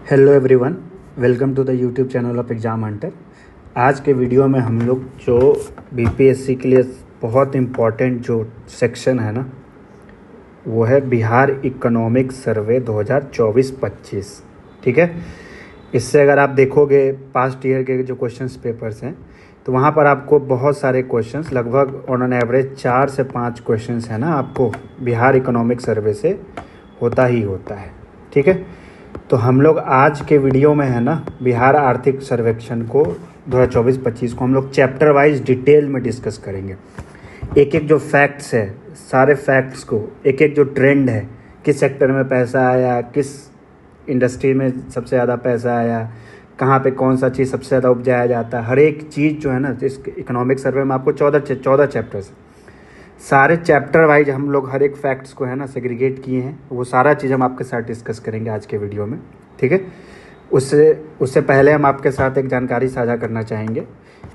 Hello everyone, welcome to the YouTube channel of Exam Hunter. आज के video में हम लोग जो बीपीएससी के लिए बहुत इम्पॉर्टेंट जो सेक्शन है ना, वो है बिहार इकोनॉमिक सर्वे 2024-25। ठीक है, इससे अगर आप देखोगे पास्ट ईयर के जो क्वेश्चंस पेपर्स हैं तो वहाँ पर आपको बहुत सारे क्वेश्चंस, लगभग ऑन एन एवरेज 4 से 5 क्वेश्चंस है ना, आपको बिहार इकोनॉमिक सर्वे से होता ही होता है। ठीक है, तो हम लोग आज के वीडियो में है ना बिहार आर्थिक सर्वेक्षण को 2024-25 को हम लोग चैप्टर वाइज डिटेल में डिस्कस करेंगे। एक एक जो फैक्ट्स है, सारे फैक्ट्स को, एक एक जो ट्रेंड है, किस सेक्टर में पैसा आया, किस इंडस्ट्री में सबसे ज़्यादा पैसा आया, कहाँ पे कौन सा चीज़ सबसे ज़्यादा उपजाया जाता है, हर एक चीज़ जो है ना इस इकोनॉमिक सर्वे में आपको 14 चैप्टर्स, सारे चैप्टर वाइज हम लोग हर एक फैक्ट्स को है ना सेग्रीगेट किए हैं। वो सारा चीज़ हम आपके साथ डिस्कस करेंगे आज के वीडियो में। ठीक है, उससे पहले हम आपके साथ एक जानकारी साझा करना चाहेंगे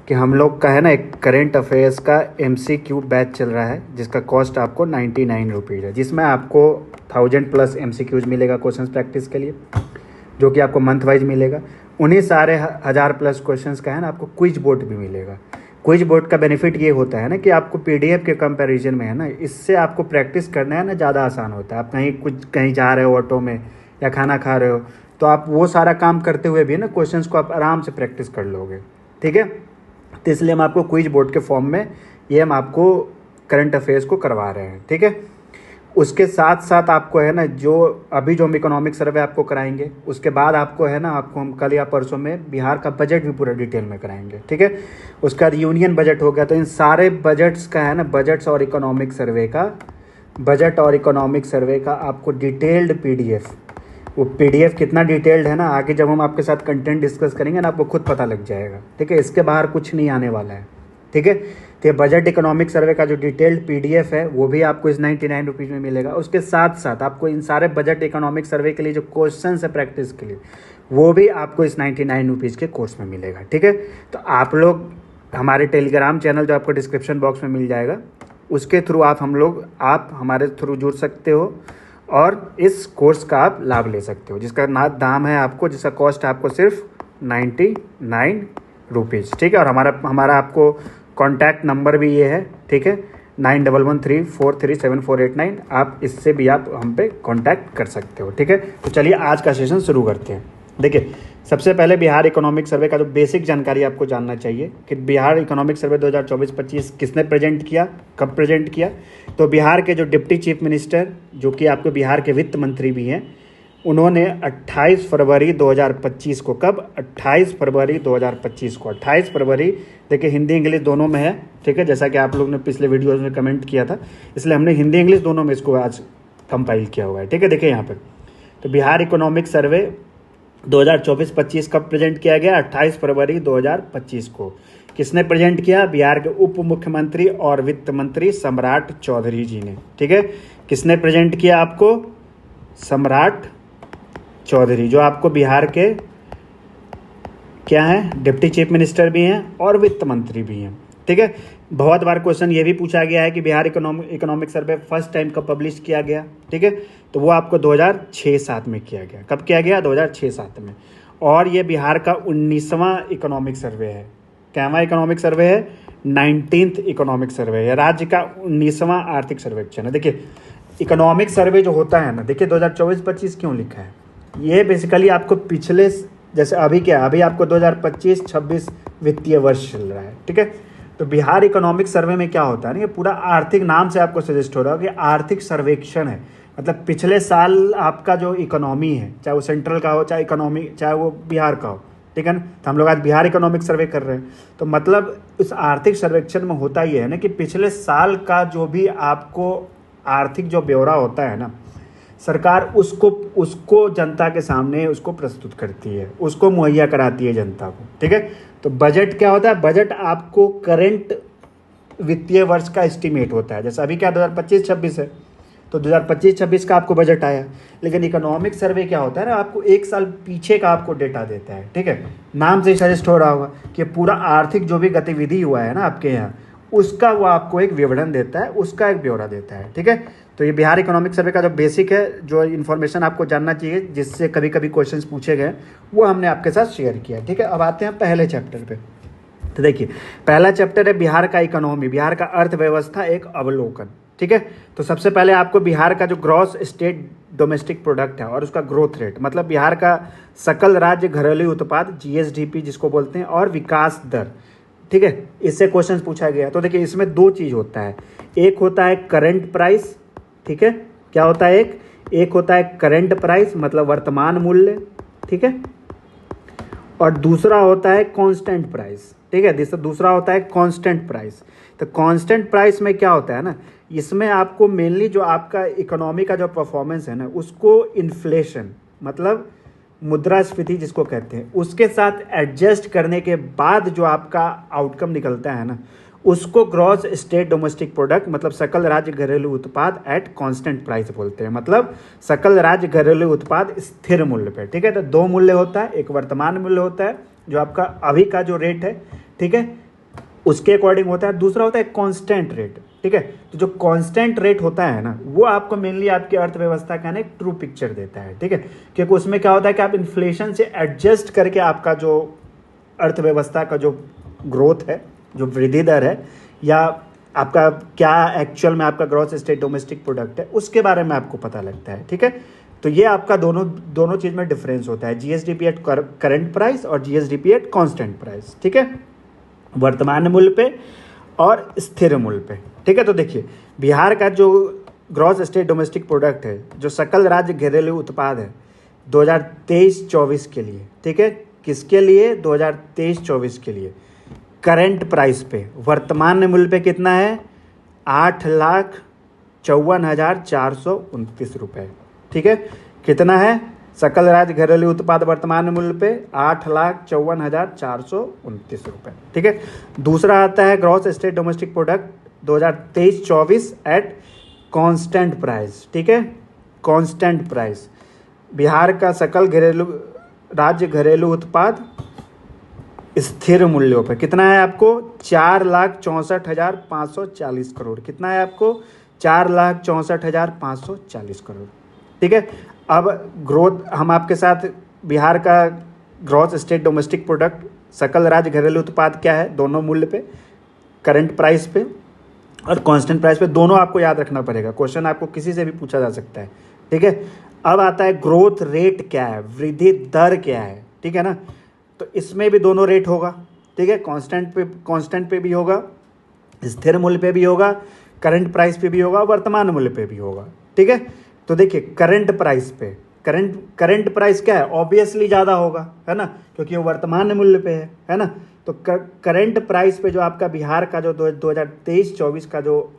कि हम लोग का है ना एक करेंट अफेयर्स का MCQ बैच चल रहा है, जिसका कॉस्ट आपको 99 रुपीज़ है, जिसमें आपको 1000+ MCQs मिलेगा क्वेश्चन प्रैक्टिस के लिए, जो कि आपको मंथ वाइज मिलेगा। उन्हीं सारे 1000+ क्वेश्चंस का है ना आपको क्विज बोर्ड भी मिलेगा। क्विज बोर्ड का बेनिफिट ये होता है ना कि आपको PDF के कंपैरिजन में है ना, इससे आपको प्रैक्टिस करना है ना ज़्यादा आसान होता है। आप कहीं जा रहे हो ऑटो में या खाना खा रहे हो, तो आप वो सारा काम करते हुए भी ना क्वेश्चंस को आप आराम से प्रैक्टिस कर लोगे। ठीक है, तो इसलिए हम आपको क्विज बोर्ड के फॉर्म में ये हम आपको करंट अफेयर्स को करवा रहे हैं। ठीक है, उसके साथ साथ आपको है ना जो अभी जो हम इकोनॉमिक सर्वे आपको कराएंगे, उसके बाद आपको है ना आपको हम कल या परसों में बिहार का बजट भी पूरा डिटेल में कराएंगे। ठीक है, उसका यूनियन बजट हो गया, तो इन सारे बजट्स का है ना बजट और इकोनॉमिक सर्वे का आपको डिटेल्ड PDF, वो PDF कितना डिटेल्ड है ना, आगे जब हम आपके साथ कंटेंट डिस्कस करेंगे ना आपको खुद पता लग जाएगा। ठीक है, इसके बाहर कुछ नहीं आने वाला है। ठीक है, तो ये बजट इकोनॉमिक सर्वे का जो डिटेल्ड PDF है वो भी आपको इस 99 रुपीज़ में मिलेगा। उसके साथ साथ आपको इन सारे बजट इकोनॉमिक सर्वे के लिए जो क्वेश्चन है प्रैक्टिस के लिए, वो भी आपको इस 99 रुपीज़ के कोर्स में मिलेगा। ठीक है, तो आप लोग हमारे टेलीग्राम चैनल जो आपको डिस्क्रिप्शन बॉक्स में मिल जाएगा, उसके थ्रू आप हमारे थ्रू जुड़ सकते हो और इस कोर्स का आप लाभ ले सकते हो, जिसका दाम है आपको, जिसका कॉस्ट है आपको सिर्फ 99 रुपीज़। ठीक है, और हमारा आपको कॉन्टैक्ट नंबर भी ये है। ठीक है, 9113437489, आप इससे भी आप हम पे कांटेक्ट कर सकते हो। ठीक है, तो चलिए आज का सेशन शुरू करते हैं। देखिए, सबसे पहले बिहार इकोनॉमिक सर्वे का जो बेसिक जानकारी आपको जानना चाहिए कि बिहार इकोनॉमिक सर्वे 2024-25 किसने प्रेजेंट किया, कब प्रेजेंट किया। तो बिहार के जो डिप्टी चीफ मिनिस्टर, जो कि आपको बिहार के वित्त मंत्री भी हैं, उन्होंने 28 फरवरी 2025 को, कब 28 फरवरी 2025 को, 28 फरवरी, देखिए हिंदी इंग्लिश दोनों में है। ठीक है, जैसा कि आप लोग ने पिछले वीडियोस में कमेंट किया था, इसलिए हमने हिंदी इंग्लिश दोनों में इसको आज कंपाइल किया हुआ है। ठीक है, देखिए यहाँ पर तो बिहार इकोनॉमिक सर्वे 2024-25 कब प्रेजेंट किया गया, 28 फरवरी 2025 को। किसने प्रेजेंट किया, बिहार के उप मुख्यमंत्री और वित्त मंत्री सम्राट चौधरी जी ने। ठीक है, किसने प्रेजेंट किया आपको, सम्राट चौधरी, जो आपको बिहार के क्या हैं, डिप्टी चीफ मिनिस्टर भी हैं और वित्त मंत्री भी हैं। ठीक है, बहुत बार क्वेश्चन ये भी पूछा गया है कि Bihar economic survey first time कब पब्लिश किया गया। ठीक है, तो वो आपको 2006-07 में किया गया। कब किया गया, 2006-07 में। और ये बिहार का 19वां इकोनॉमिक सर्वे है। कैवां इकोनॉमिक सर्वे है, 19th इकोनॉमिक सर्वे है, राज्य का 19वां आर्थिक सर्वेक्षण है। देखिए, इकोनॉमिक सर्वे जो होता है ना, देखिए 2024-25 क्यों लिखा है, ये बेसिकली आपको पिछले, जैसे अभी आपको 2025-26 वित्तीय वर्ष चल रहा है। ठीक है, तो बिहार इकोनॉमिक सर्वे में क्या होता है ना, ये पूरा आर्थिक, नाम से आपको सजेस्ट हो रहा है कि आर्थिक सर्वेक्षण है। मतलब पिछले साल आपका जो इकोनॉमी है, चाहे वो सेंट्रल का हो, चाहे वो बिहार का हो। ठीक है ना, तो हम लोग आज बिहार इकोनॉमिक सर्वे कर रहे हैं, तो मतलब इस आर्थिक सर्वेक्षण में होता ये है ना कि पिछले साल का जो भी आपको आर्थिक जो ब्यौरा होता है ना, सरकार उसको जनता के सामने उसको प्रस्तुत करती है, उसको मुहैया कराती है जनता को। ठीक है, तो बजट क्या होता है, बजट आपको करंट वित्तीय वर्ष का एस्टीमेट होता है। जैसे अभी क्या 2025-26 है, तो 2025-26 का आपको बजट आया। लेकिन इकोनॉमिक सर्वे क्या होता है ना, आपको एक साल पीछे का आपको डेटा देता है। ठीक है, नाम से सजेस्ट हो रहा होगा कि पूरा आर्थिक जो भी गतिविधि हुआ है ना आपके यहाँ, उसका वो आपको एक विवरण देता है, उसका एक ब्यौरा देता है। ठीक है, तो ये बिहार इकोनॉमिक सर्वे का जो बेसिक है, जो इन्फॉर्मेशन आपको जानना चाहिए जिससे कभी कभी क्वेश्चंस पूछे गए, वो हमने आपके साथ शेयर किया। ठीक है, अब आते हैं पहले चैप्टर पे। तो देखिए पहला चैप्टर है बिहार का इकोनॉमी, बिहार का अर्थव्यवस्था एक अवलोकन। ठीक है, तो सबसे पहले आपको बिहार का जो ग्रॉस स्टेट डोमेस्टिक प्रोडक्ट है और उसका ग्रोथ रेट, मतलब बिहार का सकल राज्य घरेलू उत्पाद जीएसडीपी जिसको बोलते हैं, और विकास दर। ठीक है, इससे क्वेश्चन पूछा गया। तो देखिए इसमें दो चीज़ होता है, एक होता है करंट प्राइस। ठीक है, क्या होता है, एक होता है करंट प्राइस मतलब वर्तमान मूल्य। ठीक है, और दूसरा होता है कांस्टेंट प्राइस। ठीक है, दूसरा होता है कांस्टेंट प्राइस। तो कांस्टेंट प्राइस में क्या होता है ना, इसमें आपको मेनली जो आपका इकोनॉमी का जो परफॉर्मेंस है ना, उसको इन्फ्लेशन मतलब मुद्रास्फीति जिसको कहते हैं, उसके साथ एडजस्ट करने के बाद जो आपका आउटकम निकलता है ना, उसको ग्रॉस स्टेट डोमेस्टिक प्रोडक्ट मतलब सकल राज्य घरेलू उत्पाद एट कांस्टेंट प्राइस बोलते हैं। मतलब सकल राज्य घरेलू उत्पाद स्थिर मूल्य पे। ठीक है, तो दो मूल्य होता है, एक वर्तमान मूल्य होता है जो आपका अभी का जो रेट है, ठीक है, उसके अकॉर्डिंग होता है, दूसरा होता है कांस्टेंट रेट। ठीक है, तो जो कांस्टेंट रेट होता है ना, वो आपको मेनली आपकी अर्थव्यवस्था का एक ट्रू पिक्चर देता है। ठीक है, क्योंकि उसमें क्या होता है कि आप इन्फ्लेशन से एडजस्ट करके आपका जो अर्थव्यवस्था का जो ग्रोथ है, जो वृद्धि दर है, या आपका क्या एक्चुअल में आपका ग्रॉस स्टेट डोमेस्टिक प्रोडक्ट है, उसके बारे में आपको पता लगता है। ठीक है, तो ये आपका दोनों चीज़ में डिफरेंस होता है, जीएसडीपी एट करंट प्राइस और जीएसडीपी एट कांस्टेंट प्राइस। ठीक है, वर्तमान मूल्य पे और स्थिर मूल्य पे। ठीक है, तो देखिए बिहार का जो ग्रॉस स्टेट डोमेस्टिक प्रोडक्ट है, जो सकल राज्य घरेलू उत्पाद है 2023-24 के लिए, ठीक है, किसके लिए, 2023-24 के लिए, करंट प्राइस पे वर्तमान मूल्य पे कितना है, 8,54,429 रुपये। ठीक है, कितना है, सकल राज्य घरेलू उत्पाद वर्तमान मूल्य पे 8,54,429 रुपये। ठीक है, दूसरा आता है gross state domestic product 2023-24 at constant price. ठीक है, कांस्टेंट प्राइस, बिहार का सकल राज्य घरेलू उत्पाद स्थिर मूल्यों पे कितना है आपको, 4,64,540 करोड़। कितना है आपको, 4,64,540 करोड़। ठीक है, अब ग्रोथ हम आपके साथ बिहार का ग्रॉस स्टेट डोमेस्टिक प्रोडक्ट सकल राज्य घरेलू उत्पाद क्या है, दोनों मूल्य पे, करंट प्राइस पे और कांस्टेंट प्राइस पे, दोनों आपको याद रखना पड़ेगा, क्वेश्चन आपको किसी से भी पूछा जा सकता है। ठीक है, अब आता है ग्रोथ रेट क्या है, वृद्धि दर क्या है। ठीक है ना, तो इसमें भी दोनों रेट होगा। ठीक है, कांस्टेंट पे भी होगा, स्थिर मूल्य पे भी होगा, करंट प्राइस पे भी होगा, वर्तमान मूल्य पे भी होगा। ठीक है, तो देखिए करंट प्राइस पे, करंट प्राइस क्या है, ऑब्वियसली ज़्यादा होगा, है ना, क्योंकि वो वर्तमान मूल्य पे है ना। तो करंट प्राइस पे जो आपका बिहार का जो 2023-24 का जो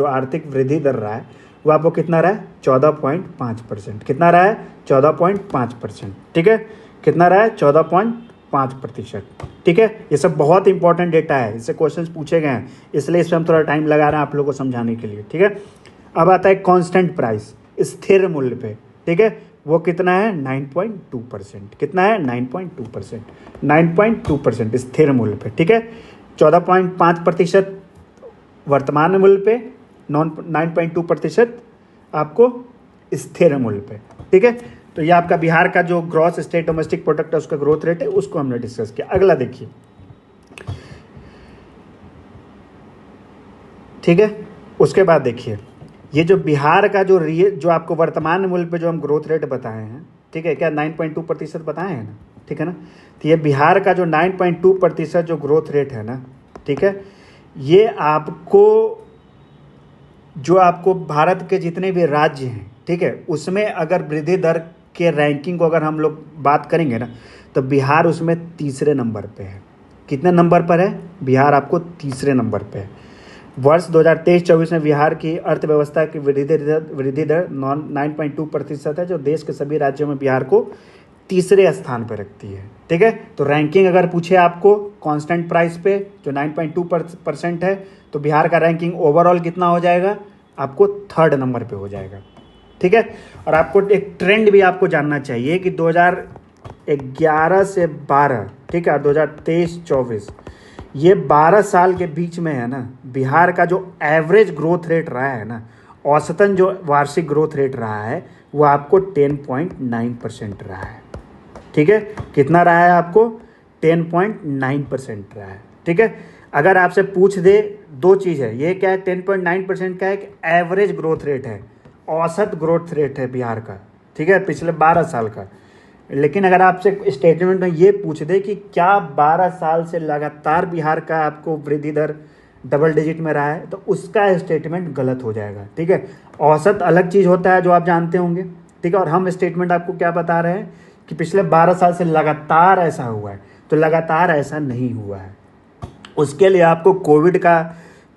आर्थिक वृद्धि दर रहा है, वो आपको कितना रहा है, 14.5%। कितना रहा है, 14.5%। ठीक है, कितना रहा है, 14.5%। ठीक है, ये सब बहुत इंपॉर्टेंट डेटा है, इससे क्वेश्चंस पूछे गए हैं, इसलिए इस पर हम थोड़ा टाइम लगा रहे हैं आप लोगों को समझाने के लिए। ठीक है, अब आता है कांस्टेंट प्राइस स्थिर मूल्य पे। ठीक है, वो कितना है, 9.2%। कितना है, 9.2%, 9.2% स्थिर मूल्य पे। ठीक है, 14.5% वर्तमान मूल्य पे, 9.2% आपको स्थिर मूल्य पे। ठीक है, तो ये आपका बिहार का जो ग्रॉस स्टेट डोमेस्टिक प्रोडक्ट है उसका ग्रोथ रेट है, उसको हमने डिस्कस किया। अगला देखिए, ठीक है, उसके बाद देखिए ये जो बिहार का जो आपको वर्तमान मूल्य पे जो हम ग्रोथ रेट बताए हैं, ठीक है, क्या 9.2% बताए हैं ना, ठीक है ना, तो ये बिहार का जो 9.2% जो ग्रोथ रेट है ना, ठीक है, ये आपको भारत के जितने भी राज्य हैं, ठीक है, उसमें अगर वृद्धि दर के रैंकिंग को अगर हम लोग बात करेंगे ना, तो बिहार उसमें तीसरे नंबर पे है। कितने नंबर पर है, बिहार आपको तीसरे नंबर पे है। वर्ष 2023-24 में बिहार की अर्थव्यवस्था की वृद्धि दर 9.2% है, जो देश के सभी राज्यों में बिहार को तीसरे स्थान पर रखती है। ठीक है, तो रैंकिंग अगर पूछे आपको कांस्टेंट प्राइस पे जो 9.2% है, तो बिहार का रैंकिंग ओवरऑल कितना हो जाएगा, आपको थर्ड नंबर पे हो जाएगा। ठीक है, और आपको एक ट्रेंड भी आपको जानना चाहिए कि 2011 से 12, ठीक है, 2023-24 ये 12 साल के बीच में है ना, बिहार का जो एवरेज ग्रोथ रेट रहा है ना, औसतन जो वार्षिक ग्रोथ रेट रहा है वो आपको 10.9% रहा है। ठीक है, कितना रहा है आपको? 10.9% रहा है। ठीक है, अगर आपसे पूछ दे, दो चीज़ है, ये क्या है? 10.9% का एक एवरेज ग्रोथ रेट है, औसत ग्रोथ रेट है बिहार का। ठीक है, पिछले 12 साल का। लेकिन अगर आपसे स्टेटमेंट में ये पूछ दे कि क्या 12 साल से लगातार बिहार का आपको वृद्धि दर डबल डिजिट में रहा है, तो उसका स्टेटमेंट गलत हो जाएगा। ठीक है, औसत अलग चीज़ होता है जो आप जानते होंगे। ठीक है, और हम स्टेटमेंट आपको क्या बता रहे हैं कि पिछले 12 साल से लगातार ऐसा हुआ है, तो लगातार ऐसा नहीं हुआ है। उसके लिए आपको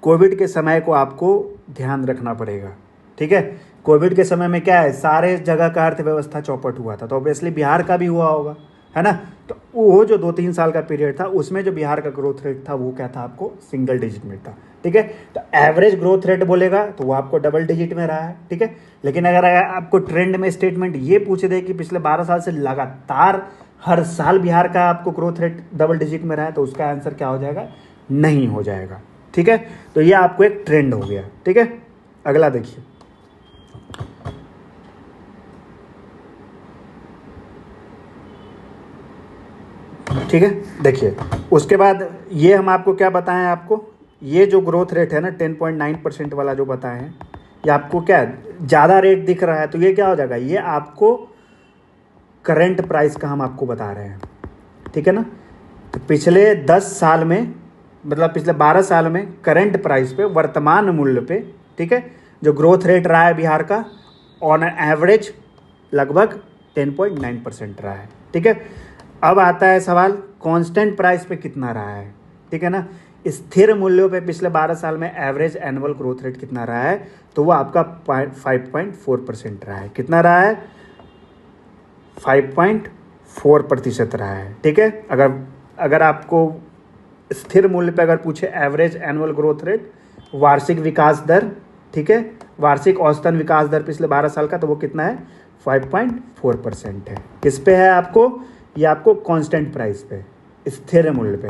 कोविड के समय को आपको ध्यान रखना पड़ेगा। ठीक है, कोविड के समय में क्या है, सारे जगह का अर्थव्यवस्था चौपट हुआ था, तो ऑब्वियसली बिहार का भी हुआ होगा, है ना। तो वो जो 2-3 साल का पीरियड था उसमें जो बिहार का ग्रोथ रेट था वो क्या था? आपको सिंगल डिजिट में था। ठीक है, तो एवरेज ग्रोथ रेट बोलेगा तो वो आपको डबल डिजिट में रहा है। ठीक है, लेकिन अगर आपको ट्रेंड में स्टेटमेंट ये पूछ दे कि पिछले 12 साल से लगातार हर साल बिहार का आपको ग्रोथ रेट डबल डिजिट में रहा है, तो उसका आंसर क्या हो जाएगा? नहीं हो जाएगा। ठीक है, तो ये आपको एक ट्रेंड हो गया। ठीक है, अगला देखिए। ठीक है, देखिए उसके बाद ये हम आपको क्या बताएं, आपको ये जो ग्रोथ रेट है ना 10.9% वाला जो बताए हैं, ये आपको क्या ज़्यादा रेट दिख रहा है, तो ये क्या हो जाएगा? ये आपको करंट प्राइस का हम आपको बता रहे हैं। ठीक है ना, तो पिछले 10 साल में, मतलब पिछले 12 साल में करंट प्राइस पे, वर्तमान मूल्य पे, ठीक है, जो ग्रोथ रेट रहा है बिहार का ऑन एवरेज लगभग 10.9% रहा है। ठीक है, अब आता है सवाल कांस्टेंट प्राइस पे कितना रहा है। ठीक है ना, स्थिर मूल्यों पे पिछले 12 साल में एवरेज एनुअल ग्रोथ रेट कितना रहा है, तो वो आपका 5.4% रहा है। कितना रहा है? 5.4% रहा है। ठीक है, अगर आपको स्थिर मूल्य पे अगर पूछे एवरेज एनुअल ग्रोथ रेट, वार्षिक विकास दर, ठीक है, वार्षिक औसतन विकास दर पिछले 12 साल का, तो वो कितना है? 5.4% है। किस पे है आपको? ये आपको कांस्टेंट प्राइस पे, स्थिर मूल्य पे।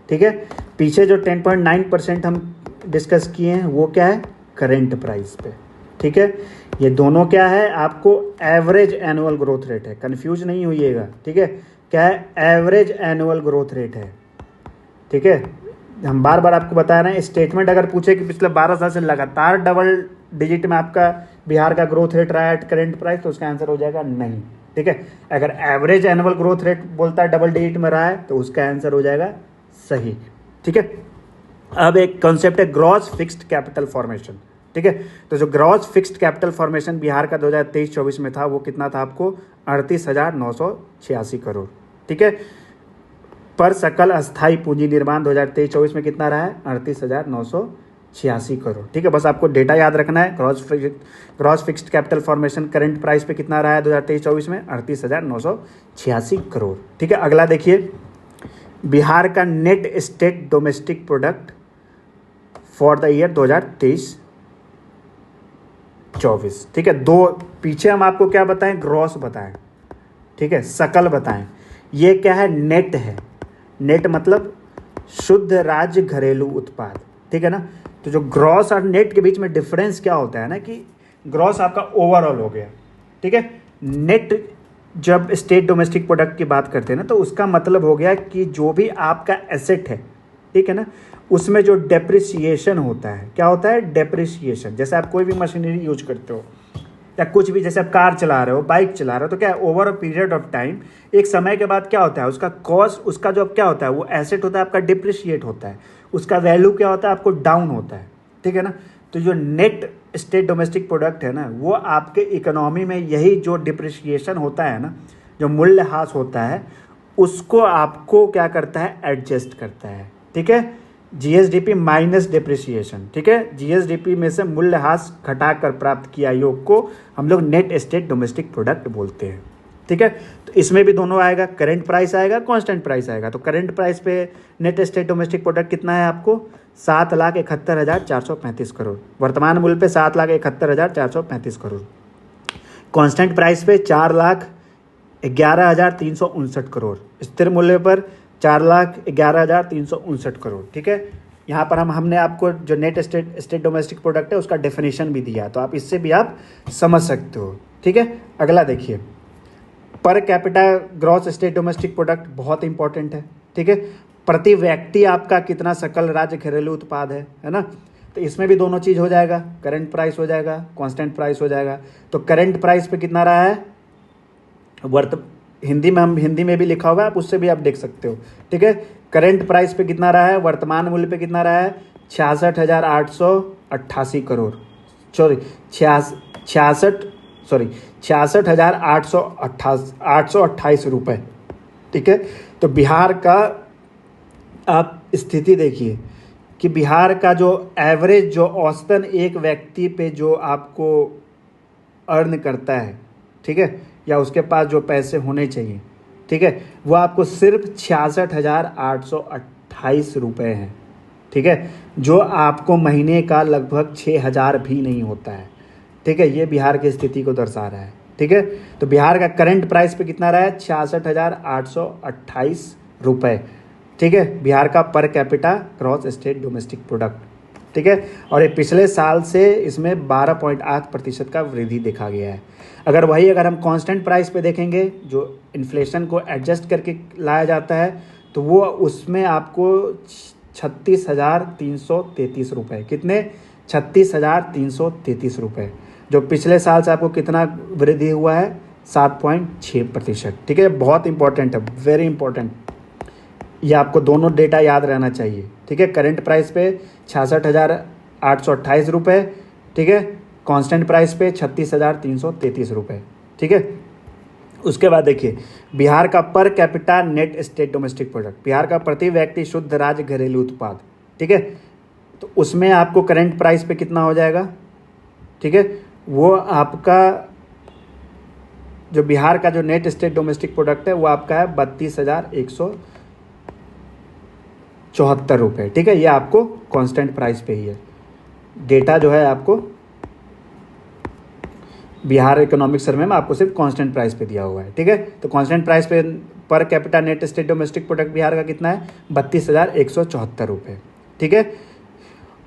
ठीक है, पीछे जो 10.9% हम डिस्कस किए हैं वो क्या है? करेंट प्राइस पे। ठीक है, ये दोनों क्या है? आपको एवरेज एनुअल ग्रोथ रेट है, कंफ्यूज नहीं होइएगा। ठीक है, क्या है? एवरेज एनुअल ग्रोथ रेट है। ठीक है, हम बार बार आपको बता रहे हैं, स्टेटमेंट अगर पूछे कि पिछले 12 साल से लगातार डबल डिजिट में आपका बिहार का ग्रोथ रेट रहा है एट करेंट प्राइस, तो उसका आंसर हो जाएगा नहीं। ठीक है, अगर एवरेज एनुअल ग्रोथ रेट बोलता है डबल डिजिट में रहा है, तो उसका आंसर हो जाएगा सही। ठीक है, अब एक कॉन्सेप्ट है ग्रॉस फिक्स्ड कैपिटल फॉर्मेशन। ठीक है, तो जो gross fixed capital formation Bihar का 2023-24 में था, वो कितना था आपको? 38,986 करोड़। ठीक है, पर सकल अस्थाई पूंजी निर्माण 2023-24 में कितना रहा है? 38,986 करोड़। ठीक है, बस आपको डेटा याद रखना है। Gross fixed capital formation current price पे कितना रहा है 2023-24 में? 38,986 करोड़। ठीक है, अगला देखिए, बिहार का net state domestic product for the year 2023-24। ठीक है, दो पीछे हम आपको क्या बताएं? ग्रॉस बताएं। ठीक है, सकल बताएं। ये क्या है? नेट है। नेट मतलब शुद्ध राज्य घरेलू उत्पाद। ठीक है ना, तो जो ग्रॉस और नेट के बीच में डिफरेंस क्या होता है ना, कि ग्रॉस आपका ओवरऑल हो गया। ठीक है, नेट जब स्टेट डोमेस्टिक प्रोडक्ट की बात करते हैं ना, तो उसका मतलब हो गया कि जो भी आपका एसेट है, ठीक है ना, उसमें जो डेप्रिसिएशन होता है, क्या होता है? डेप्रिसिएशन। जैसे आप कोई भी मशीनरी यूज करते हो या कुछ भी, जैसे आप कार चला रहे हो, बाइक चला रहे हो, तो क्या है? Over a period of time, एक समय के बाद क्या होता है? उसका कॉस्ट, उसका जो क्या होता है, वो एसेट होता है आपका डिप्रिशिएट होता है, उसका वैल्यू क्या होता है? आपको डाउन होता है। ठीक है ना, तो जो नेट स्टेट डोमेस्टिक प्रोडक्ट है ना, वो आपके इकोनॉमी में यही जो डिप्रिशिएशन होता है ना, जो मूल्यह्रास होता है, उसको आपको क्या करता है? एडजस्ट करता है। ठीक है, जीएसडीपी माइनस डिप्रिसिएशन। ठीक है, जीएसडीपी में से मूल्यह्रास घटाकर प्राप्त किया योग को हम लोग नेट स्टेट डोमेस्टिक प्रोडक्ट बोलते हैं। ठीक है, तो इसमें भी दोनों आएगा, करंट प्राइस आएगा, कांस्टेंट प्राइस आएगा। तो करंट प्राइस पे नेट स्टेट डोमेस्टिक प्रोडक्ट कितना है आपको? 7,71,435 करोड़। वर्तमान मूल्य पे 7,71,435 करोड़। कांस्टेंट प्राइस पे 4,11,359 करोड़। स्थिर मूल्य पर 4,11,359 करोड़। ठीक है, यहाँ पर हमने आपको जो नेट स्टेट डोमेस्टिक प्रोडक्ट है उसका डेफिनेशन भी दिया, तो आप इससे भी आप समझ सकते हो। ठीक है, अगला देखिए, per capita gross state domestic product बहुत इंपॉर्टेंट है। ठीक है, प्रति व्यक्ति आपका कितना सकल राज्य घरेलू उत्पाद है ना। तो इसमें भी दोनों चीज़ हो जाएगा, करंट प्राइस हो जाएगा, कांस्टेंट प्राइस हो जाएगा। तो करंट प्राइस पे कितना रहा है, हिंदी में भी लिखा होगा, आप उससे भी आप देख सकते हो। ठीक है, करंट प्राइस पे कितना रहा है, वर्तमान मूल्य पे कितना रहा है, 66,888 करोड़, सॉरी 66,828 रुपये। ठीक है, तो बिहार का आप स्थिति देखिए कि बिहार का जो एवरेज, जो औसतन एक व्यक्ति पे जो आपको अर्न करता है, ठीक है, या उसके पास जो पैसे होने चाहिए, ठीक है, वो आपको सिर्फ 66,828 रुपये हैं। ठीक है, जो आपको महीने का लगभग 6,000 भी नहीं होता है। ठीक है, ये बिहार की स्थिति को दर्शा रहा है। ठीक है, तो बिहार का करंट प्राइस पे कितना रहा है, 66,828 रुपये। ठीक है, बिहार का per capita cross state domestic product. ठीक है, और ये पिछले साल से इसमें 12.8% का वृद्धि देखा गया है। अगर हम कांस्टेंट प्राइस पे देखेंगे, जो इन्फ्लेशन को एडजस्ट करके लाया जाता है, तो वो उसमें आपको 36,333 रुपये, कितने, 36,333 रुपये, जो पिछले साल से आपको कितना वृद्धि हुआ है, 7.6%। ठीक है, बहुत इंपॉर्टेंट है, वेरी इंपॉर्टेंट, ये आपको दोनों डेटा याद रहना चाहिए। ठीक है, करंट प्राइस पे 66,828 रुपये, ठीक है, कांस्टेंट प्राइस पे 36,333 रुपये। ठीक है, उसके बाद देखिए बिहार का per capita net state domestic product, Bihar का प्रति व्यक्ति शुद्ध राज्य घरेलू उत्पाद। ठीक है, तो उसमें आपको करंट प्राइस पे कितना हो जाएगा, ठीक है, वो आपका जो बिहार का जो नेट स्टेट डोमेस्टिक प्रोडक्ट है वो आपका है 32,174 रुपये। ठीक है, ये आपको कांस्टेंट प्राइस पे ही है, डेटा जो है आपको बिहार इकोनॉमिक सर्वे में आपको सिर्फ कांस्टेंट प्राइस पे दिया हुआ है। ठीक है, तो कांस्टेंट प्राइस पे per capita net state domestic product Bihar का कितना है, 32,174 रुपये। ठीक है,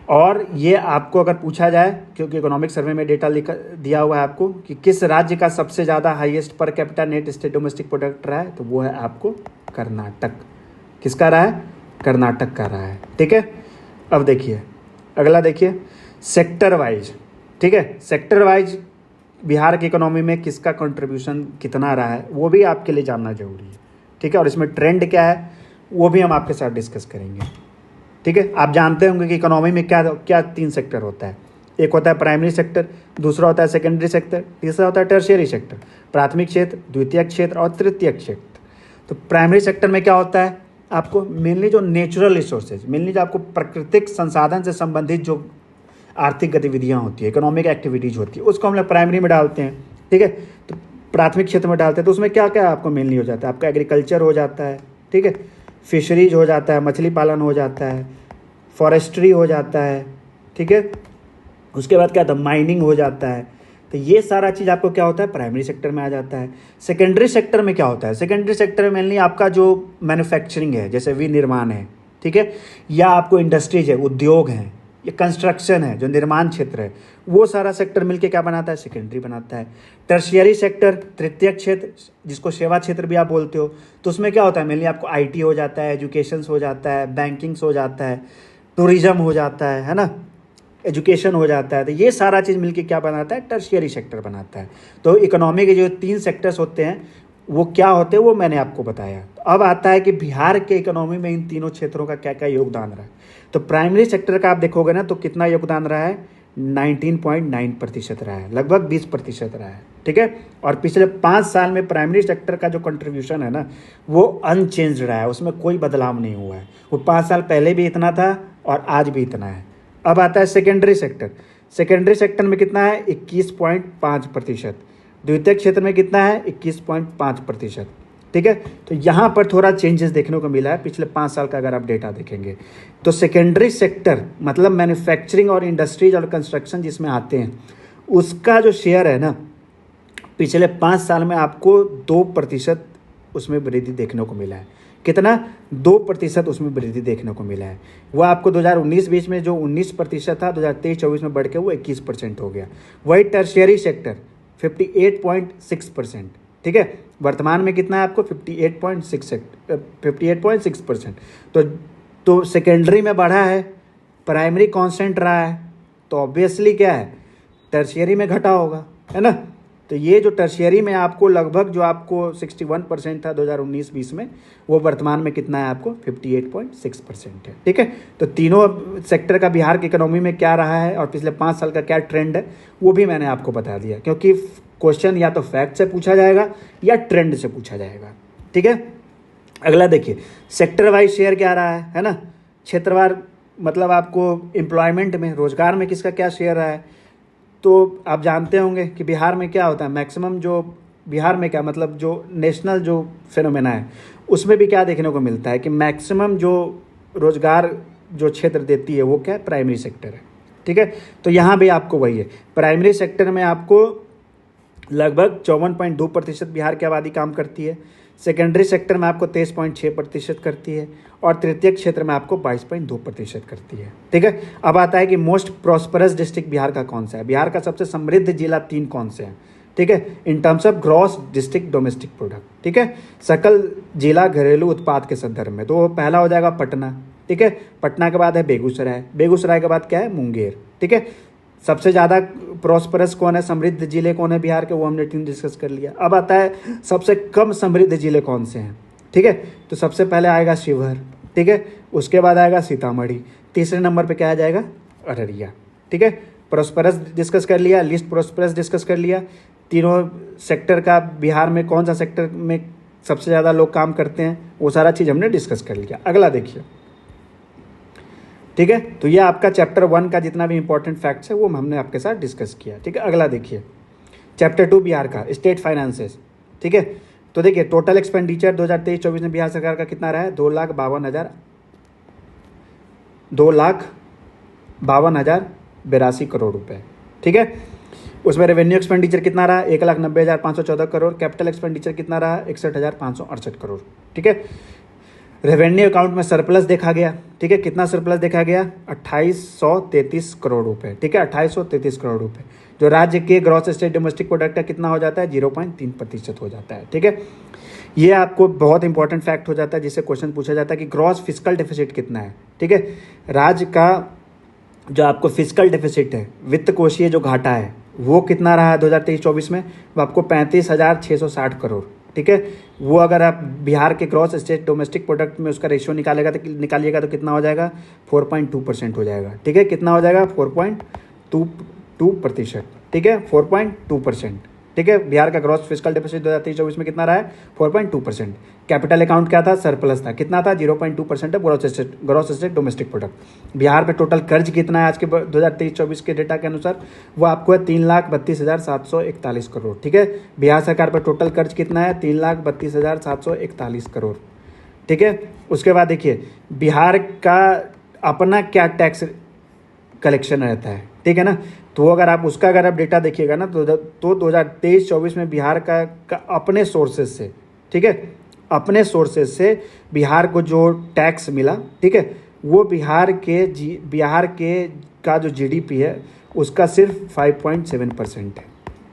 और ये आपको अगर पूछा जाए, क्योंकि इकोनॉमिक सर्वे में डेटा दिया हुआ है आपको कि किस राज्य का सबसे ज़्यादा highest per capita net state domestic product रहा है, तो वो है आपको कर्नाटक। किसका रहा है, कर्नाटक का रहा है। ठीक है, अब देखिए अगला, देखिए सेक्टर वाइज। ठीक है, सेक्टर वाइज बिहार की इकोनॉमी में किसका कंट्रीब्यूशन कितना रहा है, वो भी आपके लिए जानना जरूरी है। ठीक है, और इसमें ट्रेंड क्या है वो भी हम आपके साथ डिस्कस करेंगे। ठीक है, आप जानते होंगे कि इकोनॉमी में क्या क्या 3 सेक्टर होता है, एक होता है प्राइमरी सेक्टर, दूसरा होता है सेकेंडरी सेक्टर, तीसरा होता है टर्शियरी सेक्टर, प्राथमिक क्षेत्र, द्वितीयक क्षेत्र और तृतीयक क्षेत्र। तो प्राइमरी सेक्टर में क्या होता है, आपको मेनली जो नेचुरल रिसोर्सेज, मेनली जो आपको प्राकृतिक संसाधन से संबंधित जो आर्थिक गतिविधियाँ होती है, इकोनॉमिक एक्टिविटीज़ होती है, उसको हम लोग प्राइमरी में डालते हैं। ठीक है, तो प्राथमिक क्षेत्र में डालते हैं, तो उसमें क्या क्या आपको मेनली हो जाता है, आपका एग्रीकल्चर हो जाता है, ठीक है, फिशरीज हो जाता है, मछली पालन हो जाता है, फॉरेस्ट्री हो जाता है, ठीक है, उसके बाद क्या होता है, माइनिंग हो जाता है। तो ये सारा चीज़ आपको क्या होता है, प्राइमरी सेक्टर में आ जाता है। सेकेंडरी सेक्टर में क्या होता है, सेकेंडरी सेक्टर में मेनली आपका जो मैन्युफैक्चरिंग है, जैसे विनिर्माण है, ठीक है, या आपको इंडस्ट्रीज है, उद्योग हैं, ये कंस्ट्रक्शन है, जो निर्माण क्षेत्र है, वो सारा सेक्टर मिलके क्या बनाता है, सेकेंडरी बनाता है। टर्शियरी सेक्टर, तृतीयक क्षेत्र, जिसको सेवा क्षेत्र भी आप बोलते हो, तो उसमें क्या होता है, मेनली आपको आईटी हो जाता है, एजुकेशन हो जाता है, बैंकिंग्स हो जाता है, टूरिज्म हो जाता है ना, एजुकेशन हो जाता है। तो ये सारा चीज़ मिलके क्या बनाता है, टर्शियरी सेक्टर बनाता है। तो इकोनॉमी के जो 3 सेक्टर्स होते हैं वो क्या होते हैं वो मैंने आपको बताया। तो अब आता है कि बिहार के इकोनॉमी में इन तीनों क्षेत्रों का क्या क्या योगदान रहा है। तो प्राइमरी सेक्टर का आप देखोगे ना, तो कितना योगदान रहा है, 19.9% रहा है, लगभग 20% रहा है। ठीक है, और पिछले 5 साल में प्राइमरी सेक्टर का जो कंट्रीब्यूशन है ना, वो अनचेंज रहा है, उसमें कोई बदलाव नहीं हुआ है। वो 5 साल पहले भी इतना था और आज भी इतना है। अब आता है सेकेंडरी सेक्टर। सेकेंडरी सेक्टर में कितना है, 21.5%। द्वितीयक क्षेत्र में कितना है, 21.5%। ठीक है, तो यहाँ पर थोड़ा चेंजेस देखने को मिला है पिछले 5 साल का अगर आप डेटा देखेंगे। तो सेकेंडरी सेक्टर मतलब मैन्युफैक्चरिंग और इंडस्ट्रीज और कंस्ट्रक्शन जिसमें आते हैं, उसका जो शेयर है ना, पिछले 5 साल में आपको 2% उसमें वृद्धि देखने को मिला है। कितना 2% उसमें वृद्धि देखने को मिला है। वो आपको 2019-20 में जो 19% था 2023-24 में बढ़ के वो 21% हो गया। वही टर्शियरी सेक्टर 58.6%, ठीक है, वर्तमान में कितना है आपको 58.6%। तो सेकेंडरी में बढ़ा है, प्राइमरी कांस्टेंट रहा है, तो ऑब्वियसली क्या है, टर्शियरी में घटा होगा, है ना। तो ये जो टर्शियरी में आपको लगभग जो आपको 61% था 2019-20 में, वो वर्तमान में कितना है आपको 58.6% है, ठीक है। तो तीनों सेक्टर का बिहार की इकोनॉमी में क्या रहा है और पिछले 5 साल का क्या ट्रेंड है वो भी मैंने आपको बता दिया, क्योंकि क्वेश्चन या तो फैक्ट से पूछा जाएगा या ट्रेंड से पूछा जाएगा, ठीक है। अगला देखिए, सेक्टर वाइज शेयर क्या रहा है ना, क्षेत्रवार मतलब आपको एम्प्लॉयमेंट में, रोजगार में किसका क्या शेयर रहा है। तो आप जानते होंगे कि बिहार में क्या होता है, मैक्सिमम जो बिहार में क्या मतलब जो नेशनल जो फिनोमेना है उसमें भी क्या देखने को मिलता है कि मैक्सिमम जो रोजगार जो क्षेत्र देती है वो क्या है, प्राइमरी सेक्टर है, ठीक है। तो यहाँ भी आपको वही है, प्राइमरी सेक्टर में आपको लगभग 54.2% बिहार की आबादी काम करती है, सेकेंडरी सेक्टर में आपको 23.6% करती है और तृतीय क्षेत्र में आपको 22.2% करती है, ठीक है। अब आता है कि मोस्ट प्रॉस्परस डिस्ट्रिक्ट बिहार का कौन सा है। बिहार का सबसे समृद्ध जिला 3 कौन से हैं, ठीक है, in terms of gross district domestic product, ठीक है, सकल जिला घरेलू उत्पाद के संदर्भ में। तो पहला हो जाएगा पटना, ठीक है, पटना के बाद है बेगूसराय, बेगूसराय के बाद क्या है, मुंगेर, ठीक है। सबसे ज़्यादा प्रॉस्परस कौन है, समृद्ध जिले कौन है बिहार के, वो हमने डिस्कस कर लिया। अब आता है सबसे कम समृद्ध जिले कौन से हैं, ठीक है। तो सबसे पहले आएगा शिवहर, ठीक है, उसके बाद आएगा सीतामढ़ी, तीसरे नंबर पे क्या आ जाएगा, अररिया, ठीक है। प्रॉस्परस डिस्कस कर लिया, लिस्ट प्रॉस्परस डिस्कस कर लिया, तीनों सेक्टर का बिहार में कौन सा सेक्टर में सबसे ज़्यादा लोग काम करते हैं, वो सारा चीज़ हमने डिस्कस कर लिया। अगला देखिए, ठीक है। तो ये आपका चैप्टर 1 का जितना भी इंपॉर्टेंट फैक्ट्स है वो हमने आपके साथ डिस्कस किया, ठीक है। अगला देखिए, चैप्टर 2 बिहार का स्टेट फाइनेंसेस, ठीक है। तो देखिए टोटल एक्सपेंडिचर 2023-24 में बिहार सरकार का कितना रहा है, 2,52,082 करोड़ रुपए, ठीक है। उसमें रेवेन्यू एक्सपेंडिचर कितना रहा, 1,90,514 करोड़। कैपिटल एक्सपेंडिचर कितना रहा, 61,568 करोड़, ठीक है। रेवेन्यू अकाउंट में सरप्लस देखा गया, ठीक है, कितना सरप्लस देखा गया, 2833 करोड़ रुपए, ठीक है, 2833 करोड़ रुपए, जो राज्य के ग्रॉस स्टेट डोमेस्टिक प्रोडक्ट का कितना हो जाता है, 0.3% हो जाता है, ठीक है। ये आपको बहुत इंपॉर्टेंट फैक्ट हो जाता है जिससे क्वेश्चन पूछा जाता है कि ग्रॉस फिस्कल डेफिसिट कितना है, ठीक है। राज्य का जो आपको फिस्कल डेफिसिट है, वित्त कोषीय जो घाटा है, वो कितना रहा है 2023-24 में, वो आपको 35,660 करोड़, ठीक है। वो अगर आप बिहार के ग्रॉस स्टेट डोमेस्टिक प्रोडक्ट में उसका रेशियो निकालिएगा तो कितना हो जाएगा, 4.2% हो जाएगा, ठीक है। कितना हो जाएगा, 4.22%, ठीक है, 4.2%, ठीक है। बिहार का ग्रॉस फिस्कल डेफिसिट 2023-24 में कितना रहा है, 4.2%। कैपिटल अकाउंट क्या था, सरप्लस था, कितना था, 0.2% है gross state domestic product. Bihar पे टोटल कर्ज कितना है आज के 2023-24 के डेटा के अनुसार, वो आपको है 3,32,741 करोड़, ठीक है। बिहार सरकार पर टोटल कर्ज कितना है, 3,32,741 करोड़, ठीक है। उसके बाद देखिए बिहार का अपना क्या टैक्स कलेक्शन रहता है, ठीक है ना। तो अगर आप डेटा देखिएगा ना तो 2023-24 में बिहार का अपने सोर्सेज से, ठीक है, अपने सोर्सेज से बिहार को जो टैक्स मिला, ठीक है, वो बिहार के का जो जीडीपी है उसका सिर्फ 5.7% है,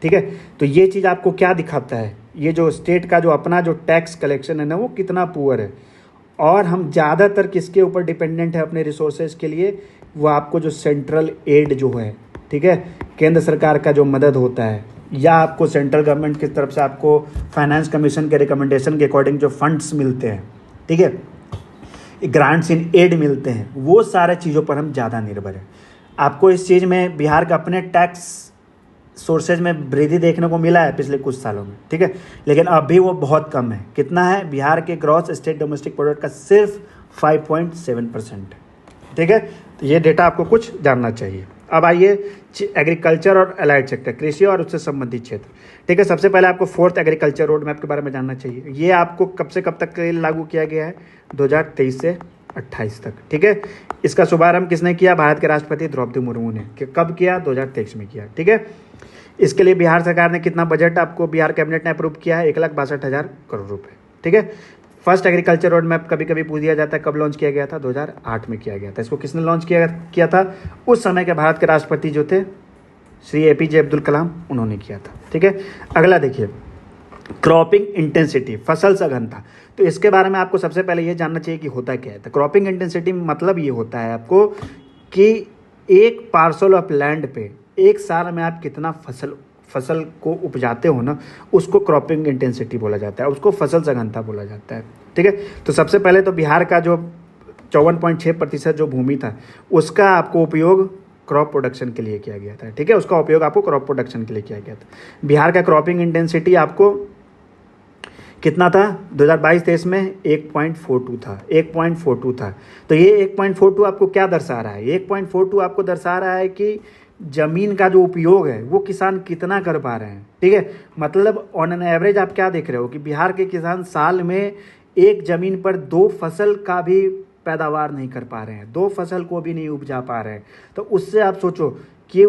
ठीक है। तो ये चीज़ आपको क्या दिखाता है, ये जो स्टेट का जो अपना जो टैक्स कलेक्शन है ना वो कितना पुअर है, और हम ज़्यादातर किसके ऊपर डिपेंडेंट है अपने रिसोर्सेज के लिए, वो आपको जो सेंट्रल एड जो है, ठीक है, केंद्र सरकार का जो मदद होता है या आपको सेंट्रल गवर्नमेंट की तरफ से आपको फाइनेंस कमीशन के रिकमेंडेशन के अकॉर्डिंग जो फंड्स मिलते हैं, ठीक है, ग्रांट्स इन एड मिलते हैं, वो सारे चीज़ों पर हम ज़्यादा निर्भर हैं। आपको इस चीज़ में बिहार का अपने टैक्स सोर्सेज में वृद्धि देखने को मिला है पिछले कुछ सालों में, ठीक है, लेकिन अभी वो बहुत कम है। कितना है, बिहार के ग्रॉस स्टेट डोमेस्टिक प्रोडक्ट का सिर्फ 5.7%, ठीक है। तो ये डेटा आपको कुछ जानना चाहिए। अब आइए एग्रीकल्चर और अलाइड सेक्टर, कृषि और उससे संबंधित क्षेत्र, ठीक है। सबसे पहले आपको 4th एग्रीकल्चर रोड मैप के बारे में जानना चाहिए। ये आपको कब से कब तक के लिए लागू किया गया है, 2023 से 28 तक, ठीक है। इसका शुभारंभ किसने किया, भारत के राष्ट्रपति द्रौपदी मुर्मू ने। कब किया, 2023 में किया, ठीक है। इसके लिए बिहार सरकार ने कितना बजट आपको बिहार कैबिनेट ने अप्रूव किया है, 1,62,000 करोड़ रुपए, ठीक है। फर्स्ट एग्रीकल्चर रोड मैप कभी कभी पूछ दिया जाता है कब लॉन्च किया गया था, 2008 में किया गया था। इसको किसने लॉन्च किया था? उस समय के भारत के राष्ट्रपति जो थे श्री एपीजे अब्दुल कलाम, उन्होंने किया था। ठीक है, अगला देखिए, क्रॉपिंग इंटेंसिटी, फसल सघनता। तो इसके बारे में आपको सबसे पहले ये जानना चाहिए कि होता क्या है। तो क्रॉपिंग इंटेंसिटी मतलब ये होता है आपको कि एक पार्सल ऑफ लैंड पे एक साल में आप कितना फसल को उपजाते हो ना, उसको क्रॉपिंग इंटेंसिटी बोला जाता है, उसको फसल सघनता बोला जाता है। ठीक है, तो सबसे पहले तो बिहार का जो 54.6% जो भूमि था उसका आपको उपयोग क्रॉप प्रोडक्शन के लिए किया गया था। ठीक है, उसका उपयोग आपको क्रॉप प्रोडक्शन के लिए किया गया था। बिहार का क्रॉपिंग इंटेंसिटी आपको कितना था? 2022-23 में 1.42 था, 1.42 था। तो ये 1.42 आपको क्या दर्शा रहा है? 1.42 आपको दर्शा रहा है कि ज़मीन का जो उपयोग है वो किसान कितना कर पा रहे हैं। ठीक है, मतलब ऑन एन एवरेज आप क्या देख रहे हो कि बिहार के किसान साल में एक ज़मीन पर 2 फसल का भी पैदावार नहीं कर पा रहे हैं, 2 फसल को भी नहीं उपजा पा रहे हैं। तो उससे आप सोचो कि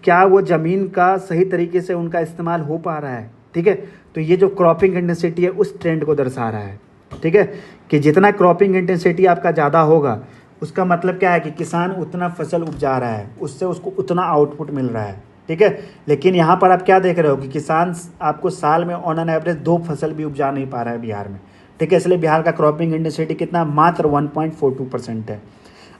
क्या वो ज़मीन का सही तरीके से उनका इस्तेमाल हो पा रहा है। ठीक है, तो ये जो क्रॉपिंग इंटेंसिटी है उस ट्रेंड को दर्शा रहा है। ठीक है, कि जितना क्रॉपिंग इंटेंसिटी आपका ज़्यादा होगा उसका मतलब क्या है कि किसान उतना फसल उपजा रहा है, उससे उसको उतना आउटपुट मिल रहा है। ठीक है, लेकिन यहाँ पर आप क्या देख रहे हो कि किसान आपको साल में ऑन एन एवरेज 2 फसल भी उपजा नहीं पा रहा है बिहार में। ठीक है, इसलिए बिहार का क्रॉपिंग इंटेंसिटी कितना? मात्र 1.42% है।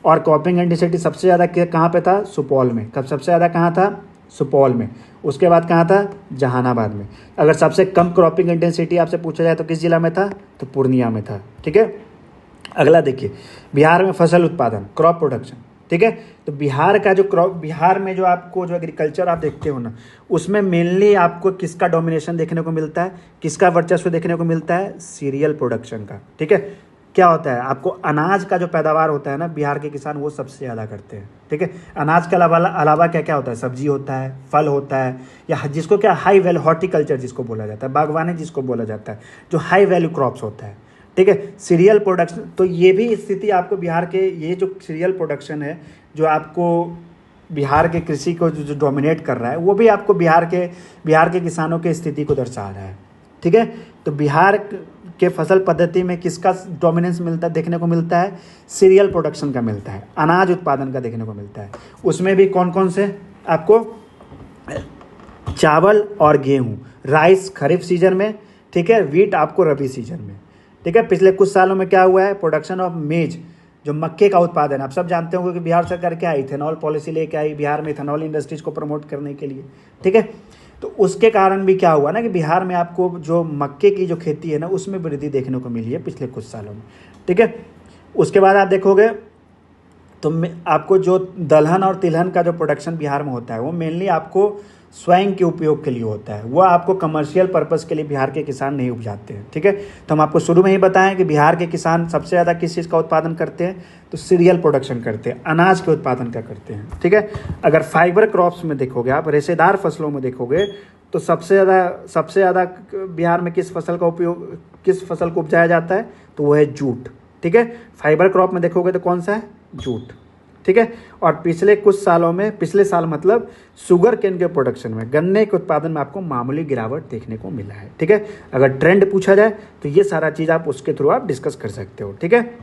और क्रॉपिंग इंटेंसिटी सबसे ज़्यादा कहाँ पे था? सुपौल में। कब सबसे ज़्यादा कहाँ था? सुपौल में। उसके बाद कहाँ था? जहानाबाद में। अगर सबसे कम क्रॉपिंग इंटेंसिटी आपसे पूछा जाए तो किस जिला में था? तो पूर्णिया में था। ठीक है, अगला देखिए, बिहार में फसल उत्पादन, क्रॉप प्रोडक्शन। ठीक है, तो बिहार में जो आपको जो एग्रीकल्चर आप देखते हो ना, उसमें मेनली आपको किसका डोमिनेशन देखने को मिलता है, किसका वर्चस्व देखने को मिलता है? सीरियल प्रोडक्शन का। ठीक है, क्या होता है आपको अनाज का जो पैदावार होता है ना, बिहार के किसान वो सबसे ज़्यादा करते हैं। ठीक है, अनाज के अलावा क्या क्या होता है? सब्जी होता है, फल होता है, या जिसको क्या हाई वैल्यू हॉर्टिकल्चर जिसको बोला जाता है, बागवानी जिसको बोला जाता है, जो हाई वैल्यू क्रॉप्स होता है। ठीक है, सीरियल प्रोडक्शन। तो ये भी स्थिति आपको बिहार के ये जो सीरियल प्रोडक्शन है जो आपको बिहार के कृषि को जो डोमिनेट कर रहा है, वो भी आपको बिहार के किसानों के स्थिति को दर्शा रहा है। ठीक है, तो बिहार के फसल पद्धति में किसका डोमिनेंस मिलता है देखने को मिलता है? सीरियल प्रोडक्शन का मिलता है, अनाज उत्पादन का देखने को मिलता है। उसमें भी कौन कौन से? आपको चावल और गेहूँ, राइस खरीफ सीजन में। ठीक है, वीट आपको रबी सीजन में। ठीक है, पिछले कुछ सालों में क्या हुआ है? प्रोडक्शन ऑफ मेज, जो मक्के का उत्पादन, आप सब जानते होंगे कि बिहार सरकार क्या है, इथेनॉल पॉलिसी लेके आई बिहार में इथेनॉल इंडस्ट्रीज को प्रमोट करने के लिए। ठीक है, तो उसके कारण भी क्या हुआ ना कि बिहार में आपको जो मक्के की जो खेती है ना उसमें वृद्धि देखने को मिली है पिछले कुछ सालों में। ठीक है, उसके बाद आप देखोगे तो आपको जो दलहन और तिलहन का जो प्रोडक्शन बिहार में होता है वो मेनली आपको स्वयं के उपयोग के लिए होता है, वो आपको कमर्शियल पर्पस के लिए बिहार के किसान नहीं उपजाते हैं। ठीक है, तो हम आपको शुरू में ही बताएं कि बिहार के किसान सबसे ज़्यादा किस चीज़ का उत्पादन करते हैं? तो सीरियल प्रोडक्शन करते हैं, अनाज के उत्पादन का करते हैं। ठीक है, अगर फाइबर क्रॉप्स में देखोगे आप, रेशेदार फसलों में देखोगे तो सबसे ज़्यादा बिहार में किस फसल को उपजाया जाता है? तो वो है जूट। ठीक है, फाइबर क्रॉप में देखोगे तो कौन सा है? जूट। ठीक है, और पिछले साल मतलब शुगर केन के प्रोडक्शन में, गन्ने के उत्पादन में आपको मामूली गिरावट देखने को मिला है। ठीक है, अगर ट्रेंड पूछा जाए तो ये सारा चीज़ आप उसके थ्रू आप डिस्कस कर सकते हो। ठीक है,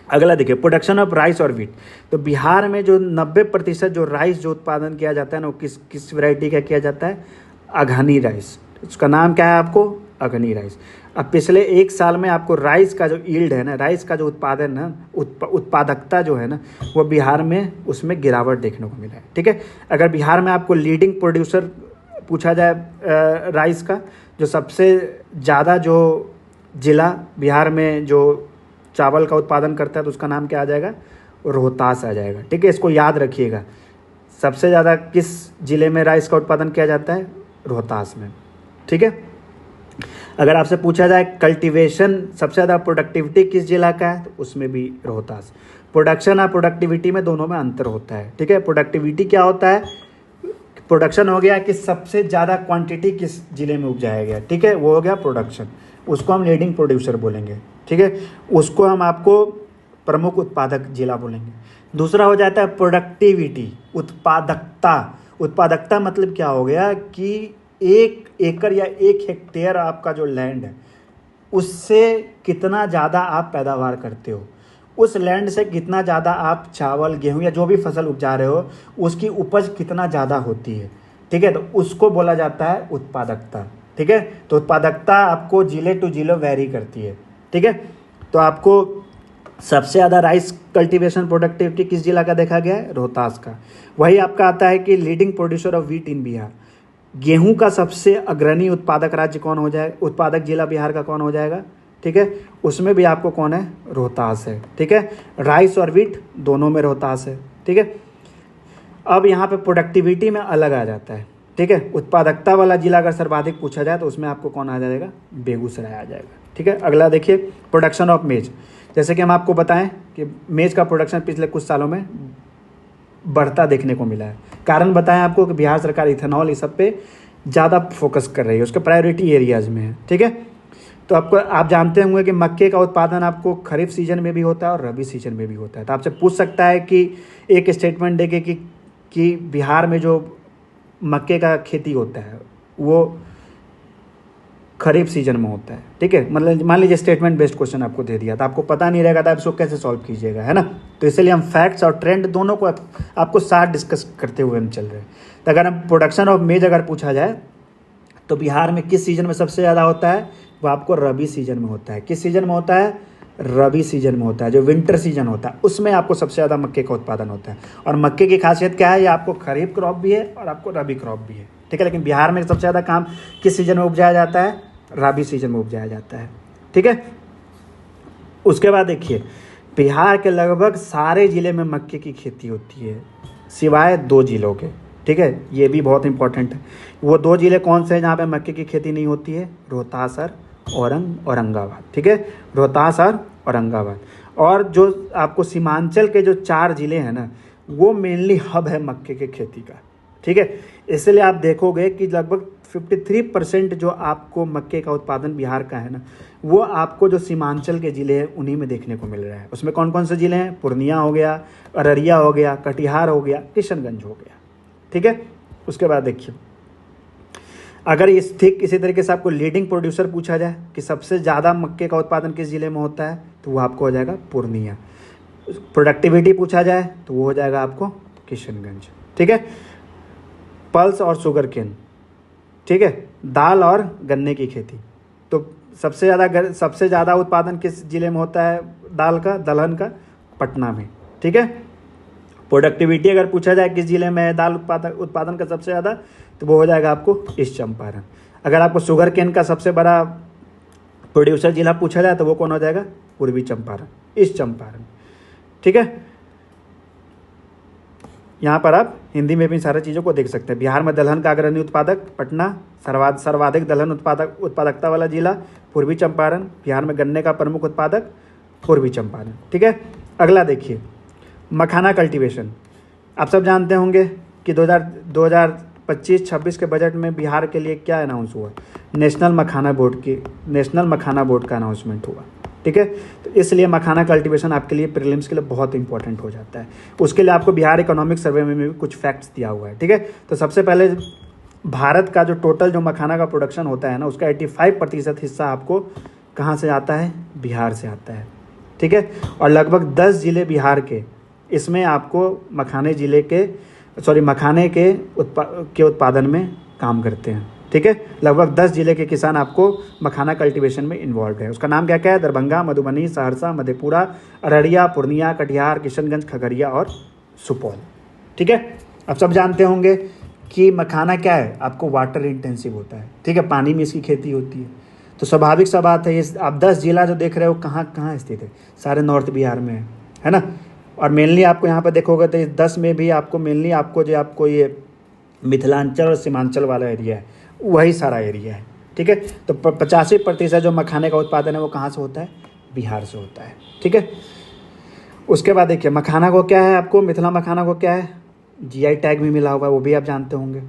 अगला देखिए, प्रोडक्शन ऑफ राइस और वीट। तो बिहार में जो 90% जो राइस जो उत्पादन किया जाता है ना, वो किस वैरायटी का किया जाता है? अघनी राइस। उसका नाम क्या है आपको? अघनी राइस। अब पिछले 1 साल में आपको राइस का जो यील्ड है ना, राइस का जो उत्पादन ना, उत्पादकता जो है ना, वो बिहार में उसमें गिरावट देखने को मिला है। ठीक है, अगर बिहार में आपको लीडिंग प्रोड्यूसर पूछा जाए राइस का, जो सबसे ज़्यादा जो जिला बिहार में जो चावल का उत्पादन करता है तो उसका नाम क्या आ जाएगा? रोहतास आ जाएगा। ठीक है, इसको याद रखिएगा, सबसे ज़्यादा किस जिले में राइस का उत्पादन किया जाता है? रोहतास में। ठीक है, अगर आपसे पूछा जाए कल्टीवेशन सबसे ज़्यादा प्रोडक्टिविटी किस जिला का है, तो उसमें भी रोहतास। प्रोडक्शन और प्रोडक्टिविटी में दोनों में अंतर होता है। ठीक है, प्रोडक्टिविटी क्या होता है? प्रोडक्शन हो गया कि सबसे ज़्यादा क्वांटिटी किस जिले में उपजाया गया। ठीक है, वो हो गया प्रोडक्शन, उसको हम लीडिंग प्रोड्यूसर बोलेंगे। ठीक है, उसको हम आपको प्रमुख उत्पादक जिला बोलेंगे। दूसरा हो जाता है प्रोडक्टिविटी, उत्पादकता। उत्पादकता मतलब क्या हो गया कि 1 एकड़ या 1 हेक्टेयर आपका जो लैंड है, उससे कितना ज़्यादा आप पैदावार करते हो, उस लैंड से कितना ज़्यादा आप चावल गेहूँ या जो भी फसल उपजा रहे हो उसकी उपज कितना ज़्यादा होती है, ठीक है। तो उसको बोला जाता है उत्पादकता, ठीक है। तो उत्पादकता आपको जिले टू जिले वेरी करती है, ठीक है। तो आपको सबसे ज़्यादा राइस कल्टीवेशन प्रोडक्टिविटी किस जिला का देखा गया है? रोहतास का। वही आपका आता है कि लीडिंग प्रोड्यूसर ऑफ व्हीट इन बिहार, गेहूं का सबसे अग्रणी उत्पादक राज्य कौन हो जाएगा, उत्पादक जिला बिहार का कौन हो जाएगा, ठीक है। उसमें भी आपको कौन है? रोहतास है, ठीक है। राइस और व्हीट दोनों में रोहतास है, ठीक है। अब यहाँ पे प्रोडक्टिविटी में अलग आ जाता है, ठीक है। उत्पादकता वाला जिला अगर सर्वाधिक पूछा जाए तो उसमें आपको कौन आ जाएगा? बेगूसराय आ जाएगा, ठीक है। अगला देखिए, प्रोडक्शन ऑफ मेज। जैसे कि हम आपको बताएं कि मेज का प्रोडक्शन पिछले कुछ सालों में बढ़ता देखने को मिला है। कारण बताएं आपको कि बिहार सरकार इथेनॉल इस सब पे ज़्यादा फोकस कर रही है, उसके प्रायोरिटी एरियाज में है, ठीक है। तो आपको आप जानते होंगे कि मक्के का उत्पादन आपको खरीफ सीजन में भी होता है और रबी सीजन में भी होता है। तो आपसे पूछ सकता है कि एक स्टेटमेंट देके कि बिहार में जो मक्के का खेती होता है वो खरीफ सीजन में होता है, ठीक है। मतलब मान लीजिए स्टेटमेंट बेस्ड क्वेश्चन आपको दे दिया तो आपको पता नहीं रहेगा तो आप इसको कैसे सॉल्व कीजिएगा, है ना। तो इसलिए हम फैक्ट्स और ट्रेंड दोनों को आपको साथ डिस्कस करते हुए हम चल रहे हैं। तो अगर हम प्रोडक्शन ऑफ मेज अगर पूछा जाए तो बिहार में किस सीजन में सबसे ज़्यादा होता है? वो आपको रबी सीजन में होता है। किस सीजन में होता है? रबी सीजन में होता है, जो विंटर सीजन होता है उसमें आपको सबसे ज़्यादा मक्के का उत्पादन होता है। और मक्के की खासियत क्या है? ये आपको खरीफ क्रॉप भी है और आपको रबी क्रॉप भी है, ठीक है। लेकिन बिहार में सबसे ज़्यादा काम किस सीजन में उपजाया जाता है? रबी सीजन में उपजाया जाता है, ठीक है। उसके बाद देखिए, बिहार के लगभग सारे ज़िले में मक्के की खेती होती है सिवाय 2 जिलों के, ठीक है। ये भी बहुत इंपॉर्टेंट है। वो 2 जिले कौन से हैं जहाँ पे मक्के की खेती नहीं होती है? रोहतास और औरंगाबाद, ठीक है। रोहतास और औरंगाबाद। और जो आपको सीमांचल के जो 4 जिले हैं ना, वो मेनली हब है मक्के के खेती का, ठीक है। इसलिए आप देखोगे कि लगभग 53% जो आपको मक्के का उत्पादन बिहार का है ना, वो आपको जो सीमांचल के ज़िले हैं उन्हीं में देखने को मिल रहा है। उसमें कौन कौन से ज़िले हैं? पूर्णिया हो गया, अररिया हो गया, कटिहार हो गया, किशनगंज हो गया, ठीक है। उसके बाद देखिए, अगर इस ठीक इसी तरीके से आपको लीडिंग प्रोड्यूसर पूछा जाए कि सबसे ज़्यादा मक्के का उत्पादन किस ज़िले में होता है, तो वो आपको हो जाएगा पूर्णिया। प्रोडक्टिविटी पूछा जाए तो वो हो जाएगा आपको किशनगंज, ठीक है। पल्स और शुगर केन, ठीक है। दाल और गन्ने की खेती, तो सबसे ज़्यादा उत्पादन किस जिले में होता है दाल का, दलहन का? पटना में, ठीक है। प्रोडक्टिविटी अगर पूछा जाए किस जिले में है दाल उत्पादन का सबसे ज़्यादा, तो वो हो जाएगा आपको ईस्ट चंपारण। अगर आपको शुगर केन का सबसे बड़ा प्रोड्यूसर जिला पूछा जाए तो वो कौन हो जाएगा? पूर्वी चंपारण, ईस्ट चंपारण, ठीक है। यहाँ पर आप हिंदी में भी सारी चीज़ों को देख सकते हैं। बिहार में दलहन का अग्रणी उत्पादक पटना, सर्वाधिक दलहन उत्पादकता वाला जिला पूर्वी चंपारण। बिहार में गन्ने का प्रमुख उत्पादक पूर्वी चंपारण, ठीक है। अगला देखिए, मखाना कल्टीवेशन। आप सब जानते होंगे कि 2025-26 के बजट में बिहार के लिए क्या अनाउंस हुआ? नेशनल मखाना बोर्ड का अनाउंसमेंट हुआ, ठीक है। तो इसलिए मखाना कल्टीवेशन आपके लिए प्रीलिम्स के लिए बहुत इंपॉर्टेंट हो जाता है। उसके लिए आपको बिहार इकोनॉमिक सर्वे में भी कुछ फैक्ट्स दिया हुआ है, ठीक है। तो सबसे पहले भारत का जो टोटल जो मखाना का प्रोडक्शन होता है ना, उसका 85% हिस्सा आपको कहाँ से आता है? बिहार से आता है, ठीक है। और लगभग 10 ज़िले बिहार के इसमें आपको मखाने के उत्पादन में काम करते हैं, ठीक है। लगभग 10 जिले के किसान आपको मखाना कल्टीवेशन में इन्वॉल्व है। उसका नाम क्या क्या है? दरभंगा, मधुबनी, सहरसा, मधेपुरा, अररिया, पूर्णिया, कटिहार, किशनगंज, खगड़िया और सुपौल, ठीक है। आप सब जानते होंगे कि मखाना क्या है? आपको वाटर इंटेंसिव होता है, ठीक है। पानी में इसकी खेती होती है। तो स्वाभाविक सा बात है, ये आप 10 जिला जो देख रहे हो कहाँ कहाँ स्थित है? सारे नॉर्थ बिहार में है ना। और मेनली आपको यहाँ पर देखोगे तो इस 10 में भी आपको मेनली आपको ये मिथिलांचल और सीमांचल वाला एरिया है, वही सारा एरिया है, ठीक है। तो 85% जो मखाने का उत्पादन है वो कहाँ से होता है? बिहार से होता है, ठीक है। उसके बाद देखिए, मखाना को क्या है, आपको मिथिला मखाना को क्या है? जीआई टैग भी मिला हुआ है, वो भी आप जानते होंगे,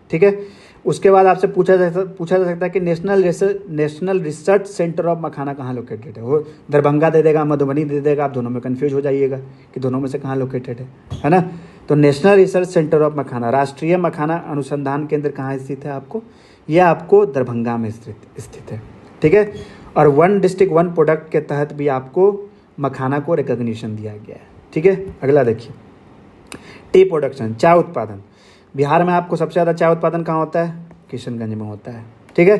ठीक है। उसके बाद आपसे पूछा जा सकता है कि नेशनल रिसर्च सेंटर ऑफ मखाना कहाँ लोकेटेड है? वो दरभंगा दे देगा, मधुबनी दे देगा, आप दोनों में कन्फ्यूज हो जाइएगा कि दोनों में से कहाँ लोकेटेड है ना। तो नेशनल रिसर्च सेंटर ऑफ मखाना, राष्ट्रीय मखाना अनुसंधान केंद्र कहाँ स्थित है? आपको ये आपको दरभंगा में स्थित है, ठीक है। और वन डिस्ट्रिक्ट वन प्रोडक्ट के तहत भी आपको मखाना को रिकॉग्निशन दिया गया है। ठीक है, अगला देखिए, टी प्रोडक्शन, चाय उत्पादन। बिहार में आपको सबसे ज़्यादा चाय उत्पादन कहाँ होता है? किशनगंज में होता है। ठीक है,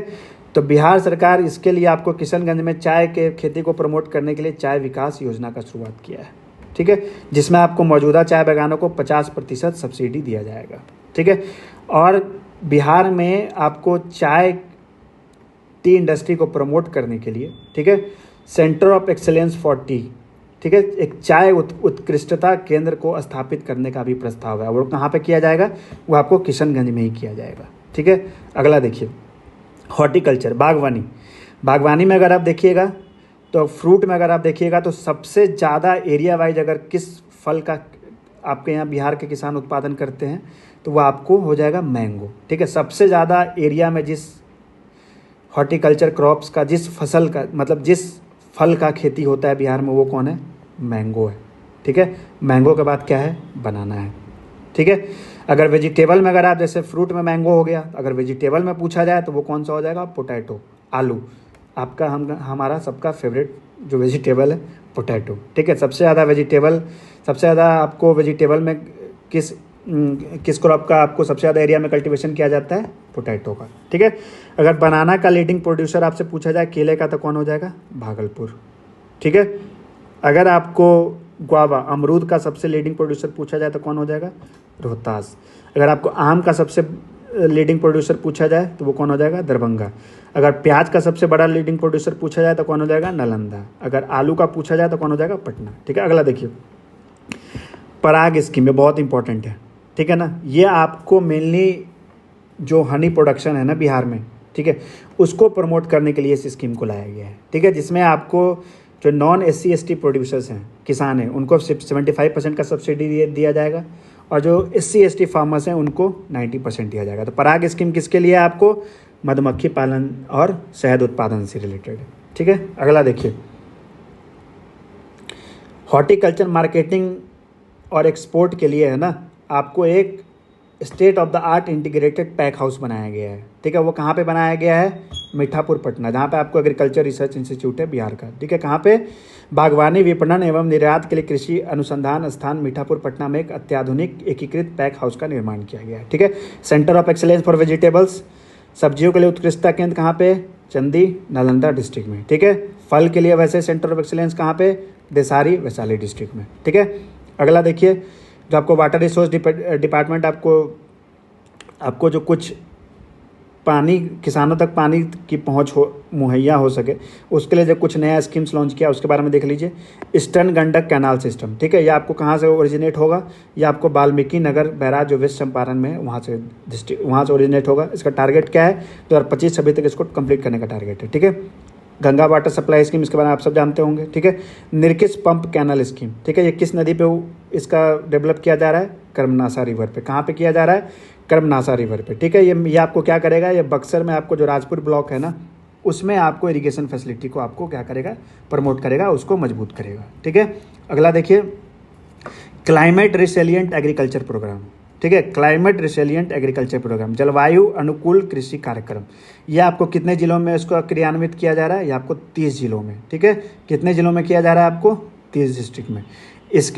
तो बिहार सरकार इसके लिए आपको किशनगंज में चाय के खेती को प्रमोट करने के लिए चाय विकास योजना का शुरुआत किया है। ठीक है, जिसमें आपको मौजूदा चाय बागानों को 50% सब्सिडी दिया जाएगा। ठीक है, और बिहार में आपको चाय टी इंडस्ट्री को प्रमोट करने के लिए, ठीक है, centre of excellence for T, ठीक है, एक चाय उत्कृष्टता केंद्र को स्थापित करने का भी प्रस्ताव है। वो कहाँ पे किया जाएगा? वो आपको किशनगंज में ही किया जाएगा। ठीक है, अगला देखिए, हॉर्टिकल्चर, बागवानी। बागवानी में अगर आप देखिएगा तो फ्रूट में अगर आप देखिएगा तो सबसे ज़्यादा एरिया वाइज अगर किस फल का आपके यहाँ बिहार के किसान उत्पादन करते हैं तो वो आपको हो जाएगा मैंगो। ठीक है, सबसे ज़्यादा एरिया में जिस हॉर्टिकल्चर क्रॉप्स का, जिस फसल का, मतलब जिस फल का खेती होता है बिहार में, वो कौन है? मैंगो है। ठीक है, मैंगो के बाद क्या है? बनाना है। ठीक है, अगर वेजिटेबल में, अगर आप जैसे फ्रूट में मैंगो हो गया, अगर वेजिटेबल में पूछा जाए तो वो कौन सा हो जाएगा? पोटैटो, आलू। आपका हमारा सबका फेवरेट जो वेजिटेबल है, पोटैटो। ठीक है, सबसे ज़्यादा वेजिटेबल, सबसे ज़्यादा आपको वेजिटेबल में किस क्रॉप का आपको सबसे ज़्यादा एरिया में कल्टीवेशन किया जाता है? पोटैटो का। ठीक है, अगर बनाना का लीडिंग प्रोड्यूसर आपसे पूछा जाए, केले का, तो कौन हो जाएगा? भागलपुर। ठीक है, अगर आपको गुआवा, अमरूद का सबसे लीडिंग प्रोड्यूसर पूछा जाए तो कौन हो जाएगा? रोहतास। अगर आपको आम का सबसे लीडिंग प्रोड्यूसर पूछा जाए तो वो कौन हो जाएगा? दरभंगा। अगर प्याज का सबसे बड़ा लीडिंग प्रोड्यूसर पूछा जाए तो कौन हो जाएगा? नालंदा। अगर आलू का पूछा जाए तो कौन हो जाएगा? पटना। ठीक है, अगला देखिए, पराग स्कीम, ये बहुत इंपॉर्टेंट है। ठीक है ना, ये आपको मेनली जो हनी प्रोडक्शन है ना बिहार में, ठीक है, उसको प्रमोट करने के लिए इस स्कीम को लाया गया है। ठीक है, जिसमें आपको जो नॉन SC ST प्रोड्यूसर्स हैं, किसान हैं, उनको 75% का सब्सिडी दिया जाएगा, और जो SC ST फार्मर्स हैं उनको 90% दिया जाएगा। तो पराग स्कीम किसके लिए है? आपको मधुमक्खी पालन और शहद उत्पादन से रिलेटेड। ठीक है, अगला देखिए, हॉर्टिकल्चर मार्केटिंग और एक्सपोर्ट के लिए है ना, आपको एक state of the art integrated pack house बनाया गया है। ठीक है, वो कहाँ पे बनाया गया है? मीठापुर, पटना, जहाँ पे आपको एग्रीकल्चर रिसर्च इंस्टीट्यूट है बिहार का। ठीक है, कहाँ पे? बागवानी विपणन एवं निर्यात के लिए कृषि अनुसंधान स्थान मीठापुर, पटना में एक अत्याधुनिक एकीकृत पैक हाउस का निर्माण किया गया है। ठीक है, centre of excellence for vegetables, सब्जियों के लिए उत्कृष्टता केंद्र कहाँ पे? चंदी, नालंदा डिस्ट्रिक्ट में। ठीक है, फल के लिए वैसे सेंटर ऑफ एक्सेलेंस कहाँ पे? देसारी, वैशाली डिस्ट्रिक्ट में। ठीक है, अगला देखिए, जो आपको वाटर रिसोर्स डिपार्टमेंट आपको जो कुछ पानी, किसानों तक पानी की पहुंच मुहैया हो सके, उसके लिए जो कुछ नया स्कीम्स लॉन्च किया उसके बारे में देख लीजिए। ईस्टर्न गंडक कैनाल सिस्टम, ठीक है, ये आपको कहाँ से ओरिजिनेट होगा? ये आपको वाल्मीकि नगर बैराज जो वेस्ट चंपारण में है वहाँ से ओरिजिनेट होगा। इसका टारगेट क्या है? 2025-26 तक इसको कंप्लीट करने का टारगेट है। ठीक है, गंगा वाटर सप्लाई स्कीम, इसके बारे में आप सब जानते होंगे। ठीक है, निर्किस पंप कैनल स्कीम, ठीक है, ये किस नदी पे इसका डेवलप किया जा रहा है? कर्मनासा रिवर पे। कहाँ पे किया जा रहा है? कर्मनासा रिवर पे। ठीक है, ये आपको क्या करेगा? ये बक्सर में आपको जो राजपुर ब्लॉक है ना, उसमें आपको इरिगेशन फैसिलिटी को आपको क्या करेगा? प्रमोट करेगा, उसको मजबूत करेगा। ठीक है, अगला देखिए, क्लाइमेट रिसिलियंट एग्रीकल्चर प्रोग्राम। ठीक है, क्लाइमेट रिसिलियंट एग्रीकल्चर प्रोग्राम, जलवायु अनुकूल कृषि कार्यक्रम, ये आपको कितने जिलों में इसको क्रियान्वित किया जा रहा है? ये आपको 30 जिलों में। ठीक है, कितने जिलों में किया जा रहा है? आपको 30 डिस्ट्रिक्ट में।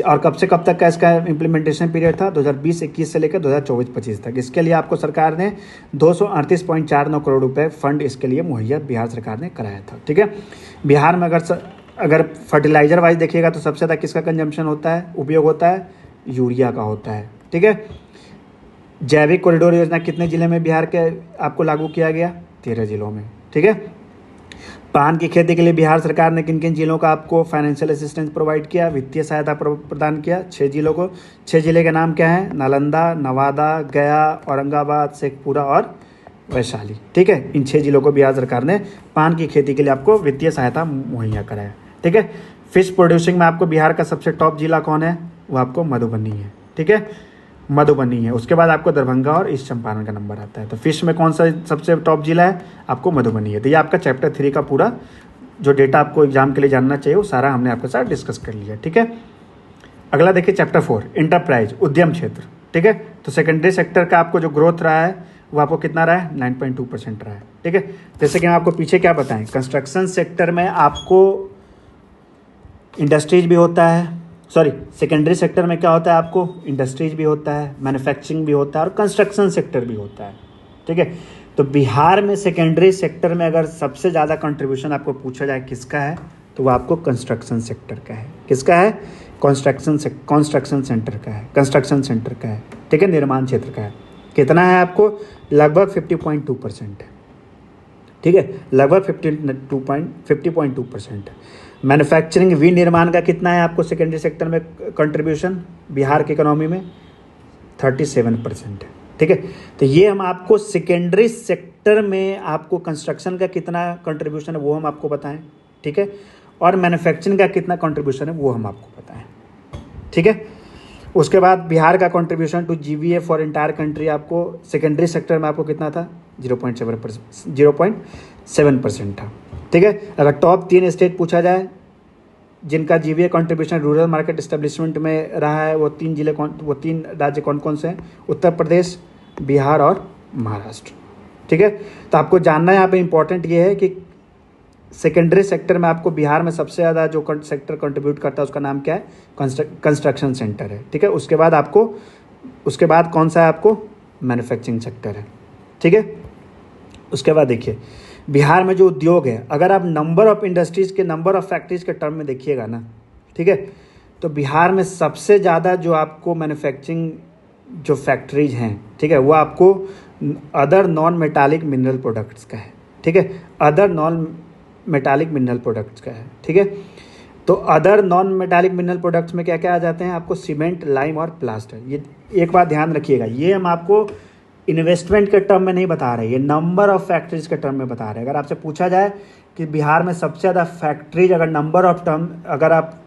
और कब से कब तक का इसका इम्प्लीमेंटेशन पीरियड था? 2020-21 से लेकर 2024-25 तक। इसके लिए आपको सरकार ने 238.49 करोड़ रुपए फंड इसके लिए मुहैया बिहार सरकार ने कराया था। ठीक है, बिहार में अगर फर्टिलाइजर वाइज देखिएगा तो सबसे ज़्यादा किसका कंजम्पशन होता है, उपयोग होता है? यूरिया का होता है। ठीक है, जैविक कॉरिडोर योजना कितने जिले में बिहार के आपको लागू किया गया? 13 जिलों में। ठीक है, पान की खेती के लिए बिहार सरकार ने किन किन जिलों का आपको फाइनेंशियल असिस्टेंस प्रोवाइड किया, वित्तीय सहायता प्रदान किया? 6 जिलों को। 6 जिले के नाम क्या हैं? नालंदा, नवादा, गया, औरंगाबाद, शेखपुरा और वैशाली। ठीक है, इन 6 जिलों को बिहार सरकार ने पान की खेती के लिए आपको वित्तीय सहायता मुहैया कराया। ठीक है, फिश प्रोड्यूसिंग में आपको बिहार का सबसे टॉप जिला कौन है? वो आपको मधुबनी है। ठीक है, मधुबनी है। उसके बाद आपको दरभंगा और ईस्ट चंपारण का नंबर आता है। तो फिश में कौन सा सबसे टॉप जिला है? आपको मधुबनी है। तो ये आपका चैप्टर 3 का पूरा जो डेटा आपको एग्जाम के लिए जानना चाहिए वो सारा हमने आपके साथ डिस्कस कर लिया। ठीक है, अगला देखिए चैप्टर 4 इंटरप्राइज, उद्यम क्षेत्र। ठीक है, तो सेकेंडरी सेक्टर का आपको जो ग्रोथ रहा है वो आपको कितना रहा है, 9.2% रहा है। ठीक है, जैसे कि हम आपको पीछे क्या बताएं, कंस्ट्रक्शन सेक्टर में आपको इंडस्ट्रीज भी होता है, सॉरी सेकेंडरी सेक्टर में क्या होता है, आपको इंडस्ट्रीज भी होता है, मैन्युफैक्चरिंग भी होता है और कंस्ट्रक्शन सेक्टर भी होता है। ठीक है, तो बिहार में सेकेंडरी सेक्टर में अगर सबसे ज़्यादा कंट्रीब्यूशन आपको पूछा जाए किसका है, तो वो आपको कंस्ट्रक्शन सेक्टर का है। किसका है, कंस्ट्रक्शन सेंटर का है, कंस्ट्रक्शन सेंटर का है। ठीक है, निर्माण क्षेत्र का है। कितना है आपको, लगभग 50.2% है। ठीक है, लगभग 50.2% मैन्युफैक्चरिंग विनिर्माण का कितना है आपको सेकेंडरी सेक्टर में कंट्रीब्यूशन बिहार की इकोनॉमी में, 37% है। ठीक है, तो ये हम आपको सेकेंडरी सेक्टर में आपको कंस्ट्रक्शन का कितना कंट्रीब्यूशन है वो हम आपको बताएं। ठीक है, और मैन्युफैक्चरिंग का कितना कंट्रीब्यूशन है वो हम आपको बताएं। ठीक है, उसके बाद बिहार का contribution to GVA for entire country आपको सेकेंडरी सेक्टर में आपको कितना था, 0.7% था। ठीक है, अगर टॉप 3 स्टेट पूछा जाए जिनका GVA contribution rural market establishment में रहा है, वो 3 राज्य कौन कौन से हैं, उत्तर प्रदेश, बिहार और महाराष्ट्र। ठीक है, तो आपको जानना है यहाँ पे इंपॉर्टेंट ये है कि सेकेंडरी सेक्टर में आपको बिहार में सबसे ज़्यादा जो सेक्टर कंट्रीब्यूट करता है उसका नाम क्या है, कंस्ट्रक्शन सेंटर है। ठीक है, उसके बाद कौन सा है आपको, मैन्युफैक्चरिंग सेक्टर है। ठीक है, उसके बाद देखिए बिहार में जो उद्योग है, अगर आप नंबर ऑफ इंडस्ट्रीज़ के, नंबर ऑफ फैक्ट्रीज़ के टर्म में देखिएगा ना, ठीक है, तो बिहार में सबसे ज़्यादा जो आपको मैन्युफैक्चरिंग जो फैक्ट्रीज हैं, ठीक है, वो आपको other non metallic mineral products का है। ठीक है, other non metallic mineral products का है। ठीक है, तो other non metallic mineral products में क्या क्या आ जाते हैं आपको, सीमेंट, लाइम और प्लास्टर। ये एक बात ध्यान रखिएगा, ये हम आपको इन्वेस्टमेंट के टर्म में नहीं बता रहे, ये नंबर ऑफ फैक्ट्रीज के टर्म में बता रहे हैं। अगर आपसे पूछा जाए कि बिहार में सबसे ज़्यादा फैक्ट्रीज, अगर नंबर ऑफ टर्म, अगर आप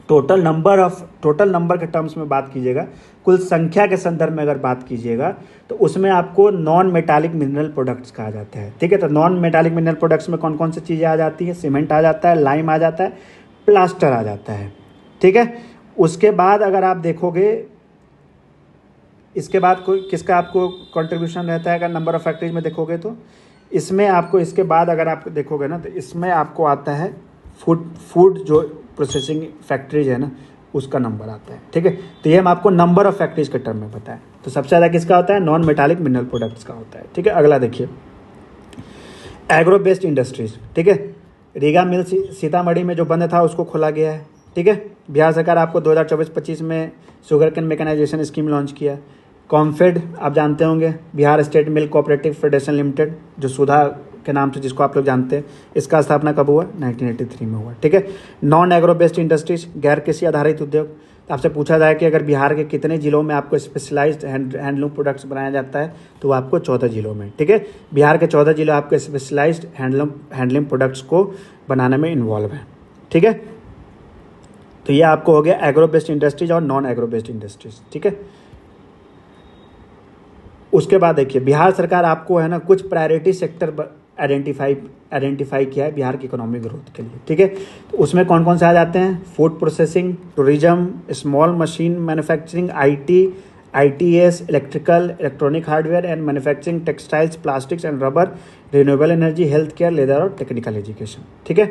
टोटल नंबर के टर्म्स में बात कीजिएगा, कुल संख्या के संदर्भ में अगर बात कीजिएगा, तो उसमें आपको नॉन मेटालिक मिनरल प्रोडक्ट्स कहा जाता है। ठीक है, तो नॉन मेटालिक मिनरल प्रोडक्ट्स में कौन कौन सी चीज़ें आ जाती है, सीमेंट आ जाता है, लाइम आ जाता है, प्लास्टर आ जाता है। ठीक है, उसके बाद अगर आप देखोगे, इसके बाद कोई किसका आपको कंट्रीब्यूशन रहता है, अगर नंबर ऑफ फैक्ट्रीज में देखोगे तो इसमें आपको, इसके बाद अगर आप देखोगे ना, तो इसमें आपको आता है फूड जो प्रोसेसिंग फैक्ट्रीज है ना, उसका नंबर आता है। ठीक है, तो ये हम आपको नंबर ऑफ फैक्ट्रीज के टर्म में बताएं। तो सबसे ज़्यादा किसका होता है, नॉन मेटालिक मिनरल प्रोडक्ट्स का होता है। ठीक है, अगला देखिए एग्रो बेस्ड इंडस्ट्रीज। ठीक है, रीगा मिल सीतामढ़ी में जो बंद था उसको खोला गया है। ठीक है, बिहार सरकार आपको 2024-25 में sugar cane mechanisation scheme launch किया। कॉम्फेड आप जानते होंगे, Bihar State Milk Cooperative Federation Limited, जो सुधा के नाम से जिसको आप लोग जानते हैं, इसका स्थापना कब हुआ, 1983 में हुआ। ठीक है, नॉन एग्रो बेस्ड इंडस्ट्रीज, गैर कृषि आधारित उद्योग। आपसे पूछा जाए कि अगर बिहार के कितने जिलों में आपको स्पेशलाइज्ड हैंडलूम प्रोडक्ट्स बनाया जाता है, तो वो आपको 14 जिलों में। ठीक है, बिहार के 14 जिले आपको स्पेशलाइज्ड हैंडलूम प्रोडक्ट्स को बनाने में इन्वॉल्व हैं। ठीक है, तो ये आपको हो गया एग्रो बेस्ड इंडस्ट्रीज और नॉन एग्रो बेस्ड इंडस्ट्रीज। ठीक है, उसके बाद देखिए बिहार सरकार आपको है ना कुछ प्रायोरिटी सेक्टर आइडेंटिफाई किया है बिहार की इकोनॉमिक ग्रोथ के लिए। ठीक है, तो उसमें कौन कौन से आ जाते हैं, food processing, tourism, small machine manufacturing, ITS, electronic hardware and manufacturing, textiles, plastics and rubber, renewable energy, health care, leather और टेक्निकल एजुकेशन। ठीक है,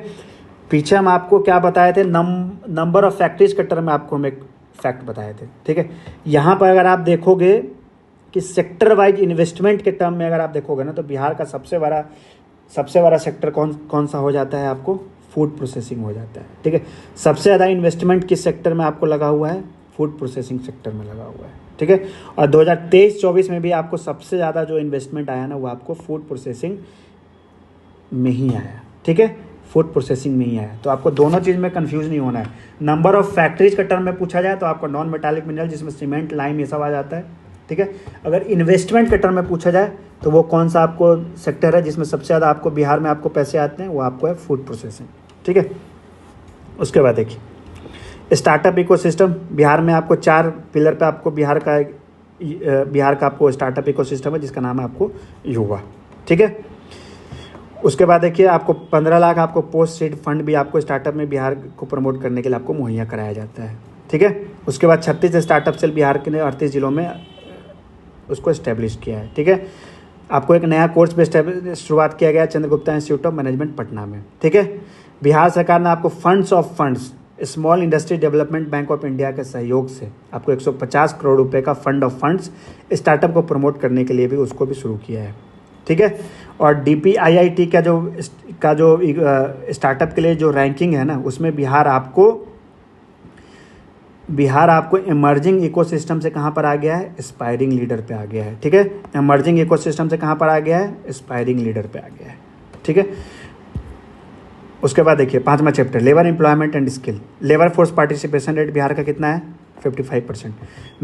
पीछे हम आपको क्या बताए थे, नंबर ऑफ फैक्ट्रीज के टर्म में आपको हम एक फैक्ट बताए थे। ठीक है, यहाँ पर अगर आप देखोगे कि सेक्टर वाइज इन्वेस्टमेंट के टर्म में अगर आप देखोगे ना, तो बिहार का सबसे बड़ा सेक्टर कौन सा हो जाता है आपको, फूड प्रोसेसिंग हो जाता है। ठीक है, सबसे ज़्यादा इन्वेस्टमेंट किस सेक्टर में आपको लगा हुआ है, फूड प्रोसेसिंग सेक्टर में लगा हुआ है। ठीक है, और 2023-24 में भी आपको सबसे ज़्यादा जो इन्वेस्टमेंट आया ना, वो आपको फूड प्रोसेसिंग में ही आया। ठीक है, फूड प्रोसेसिंग में ही आया। तो आपको दोनों चीज़ में कंफ्यूज नहीं होना है। नंबर ऑफ फैक्ट्रीज के टर्म में पूछा जाए तो आपको नॉन मेटालिक मिनरल, जिसमें सीमेंट, लाइम ये सब आ जाता है। ठीक है, अगर इन्वेस्टमेंट के टर्म में पूछा जाए तो वो कौन सा आपको सेक्टर है जिसमें सबसे ज़्यादा आपको बिहार में आपको पैसे आते हैं, वो आपको है फूड प्रोसेसिंग। ठीक है, उसके बाद देखिए स्टार्टअप इकोसिस्टम। बिहार में आपको 4 पिलर पे आपको बिहार का आपको स्टार्टअप इकोसिस्टम है, जिसका नाम है आपको युवा। ठीक है, उसके बाद देखिए आपको 15 लाख आपको पोस्ट सीड फंड भी आपको स्टार्टअप में बिहार को प्रमोट करने के लिए आपको मुहैया कराया जाता है। ठीक है, उसके बाद 36 स्टार्टअप सेल बिहार के 38 जिलों में उसको इस्टेब्लिश किया है। ठीक है, आपको एक नया कोर्स पे शुरुआत किया गया है Chandragupta institute of management Patna में। ठीक है, बिहार सरकार ने आपको funds of funds small industry development bank of India के सहयोग से आपको 150 करोड़ रुपए का फंड ऑफ फंड्स स्टार्टअप को प्रमोट करने के लिए भी उसको भी शुरू किया है। ठीक है, और DPIIT का जो स्टार्टअप के लिए जो रैंकिंग है ना, उसमें बिहार आपको इमर्जिंग इकोसिस्टम से कहाँ पर आ गया है, एस्पायरिंग लीडर पे आ गया है। ठीक है, इमर्जिंग इकोसिस्टम से कहाँ पर आ गया है, एस्पायरिंग लीडर पे आ गया है। ठीक है, उसके बाद देखिए 5वां chapter labour employment and skill. Labour force participation rate Bihar का कितना है, 55%।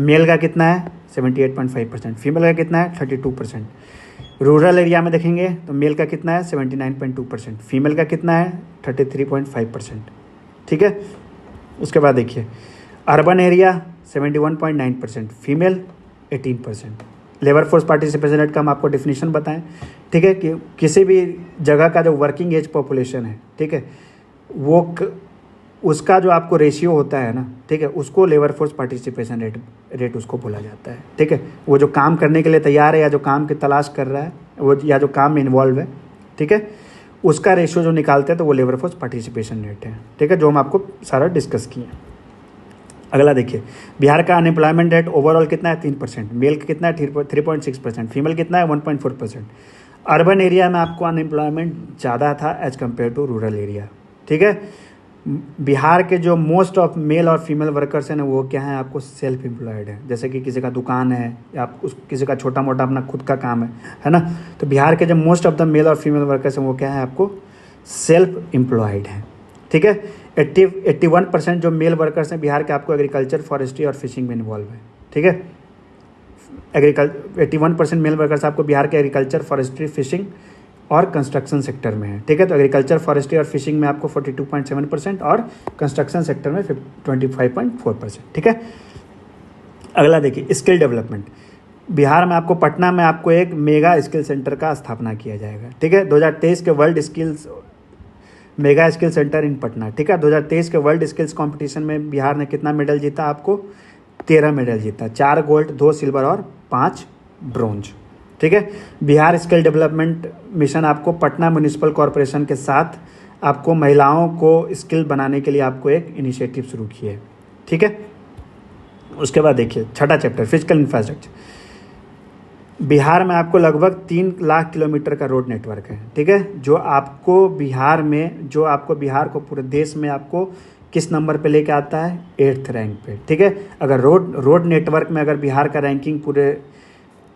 मेल का कितना है, 78.5%। फीमेल का कितना है, 32%। रूरल एरिया में देखेंगे तो मेल का कितना है, 79.2%। फीमेल का कितना है, 33.5%। ठीक है, उसके बाद देखिए urban area 71.9%, female 18%। Labour force participation rate का हम आपको डेफिनेशन बताएं। ठीक है, कि किसी भी जगह का जो वर्किंग एज पॉपुलेशन है, ठीक है, उसका जो आपको रेशियो होता है ना, ठीक है, उसको लेबर फोर्स पार्टिसिपेशन रेट उसको बोला जाता है। ठीक है, वो जो काम करने के लिए तैयार है या जो काम की तलाश कर रहा है वो या जो काम में इन्वॉल्व है, ठीक है, उसका रेशियो जो निकालते हैं तो वो लेबर फोर्स पार्टिसिपेशन रेट है। ठीक है, जो हम आपको सारा डिस्कस किए। अगला देखिए बिहार का अनएम्प्लॉयमेंट रेट ओवरऑल कितना है, 3%। मेल का कितना है, 3.6%। फीमेल कितना है, 1.4%। अर्बन एरिया में आपको अनएम्प्लॉयमेंट ज़्यादा था as compare to rural area. ठीक है, बिहार के जो मोस्ट ऑफ मेल और फीमेल वर्कर्स हैं ना, वो क्या है, आपको सेल्फ एम्प्लॉयड है। जैसे कि किसी का दुकान है या किसी का छोटा मोटा अपना खुद का काम है ना, तो बिहार के जो मोस्ट ऑफ द मेल और फीमेल वर्कर्स हैं वो क्या है, आपको सेल्फ एम्प्लॉयड हैं। ठीक है, 81% जो मेल वर्कर्स हैं बिहार के आपको एग्रीकल्चर, फॉरेस्ट्री और फिशिंग में इन्वॉल्व है। ठीक है, 81% मेल वर्कर्स आपको बिहार के एग्रीकल्चर, फॉरेस्ट्री, फिशिंग और कंस्ट्रक्शन सेक्टर में है। ठीक है, तो एग्रीकल्चर, फॉरेस्ट्री और फिशिंग में आपको 42.7% और कंस्ट्रक्शन सेक्टर में 25.4%। ठीक है, अगला देखिए स्किल डेवलपमेंट। बिहार में आपको पटना में आपको एक मेगा स्किल सेंटर का स्थापना किया जाएगा। ठीक है, 2023 के world skills mega skill centre in Patna. ठीक है, 2023 के वर्ल्ड स्किल्स कंपटीशन में बिहार ने कितना मेडल जीता, आपको 13 मेडल जीता, 4 गोल्ड, 2 सिल्वर और 5 ब्रोंज। ठीक है, बिहार स्किल डेवलपमेंट मिशन आपको पटना म्यूनिसिपल कॉरपोरेशन के साथ आपको महिलाओं को स्किल बनाने के लिए आपको एक इनिशिएटिव शुरू किए है। ठीक है, उसके बाद देखिए 6वां चैप्टर फिजिकल इंफ्रास्ट्रक्चर। बिहार में आपको लगभग 3 लाख किलोमीटर का रोड नेटवर्क है। ठीक है, जो आपको बिहार को पूरे देश में आपको किस नंबर पे लेके आता है, 8th रैंक पे। ठीक है, अगर रोड नेटवर्क में अगर बिहार का रैंकिंग पूरे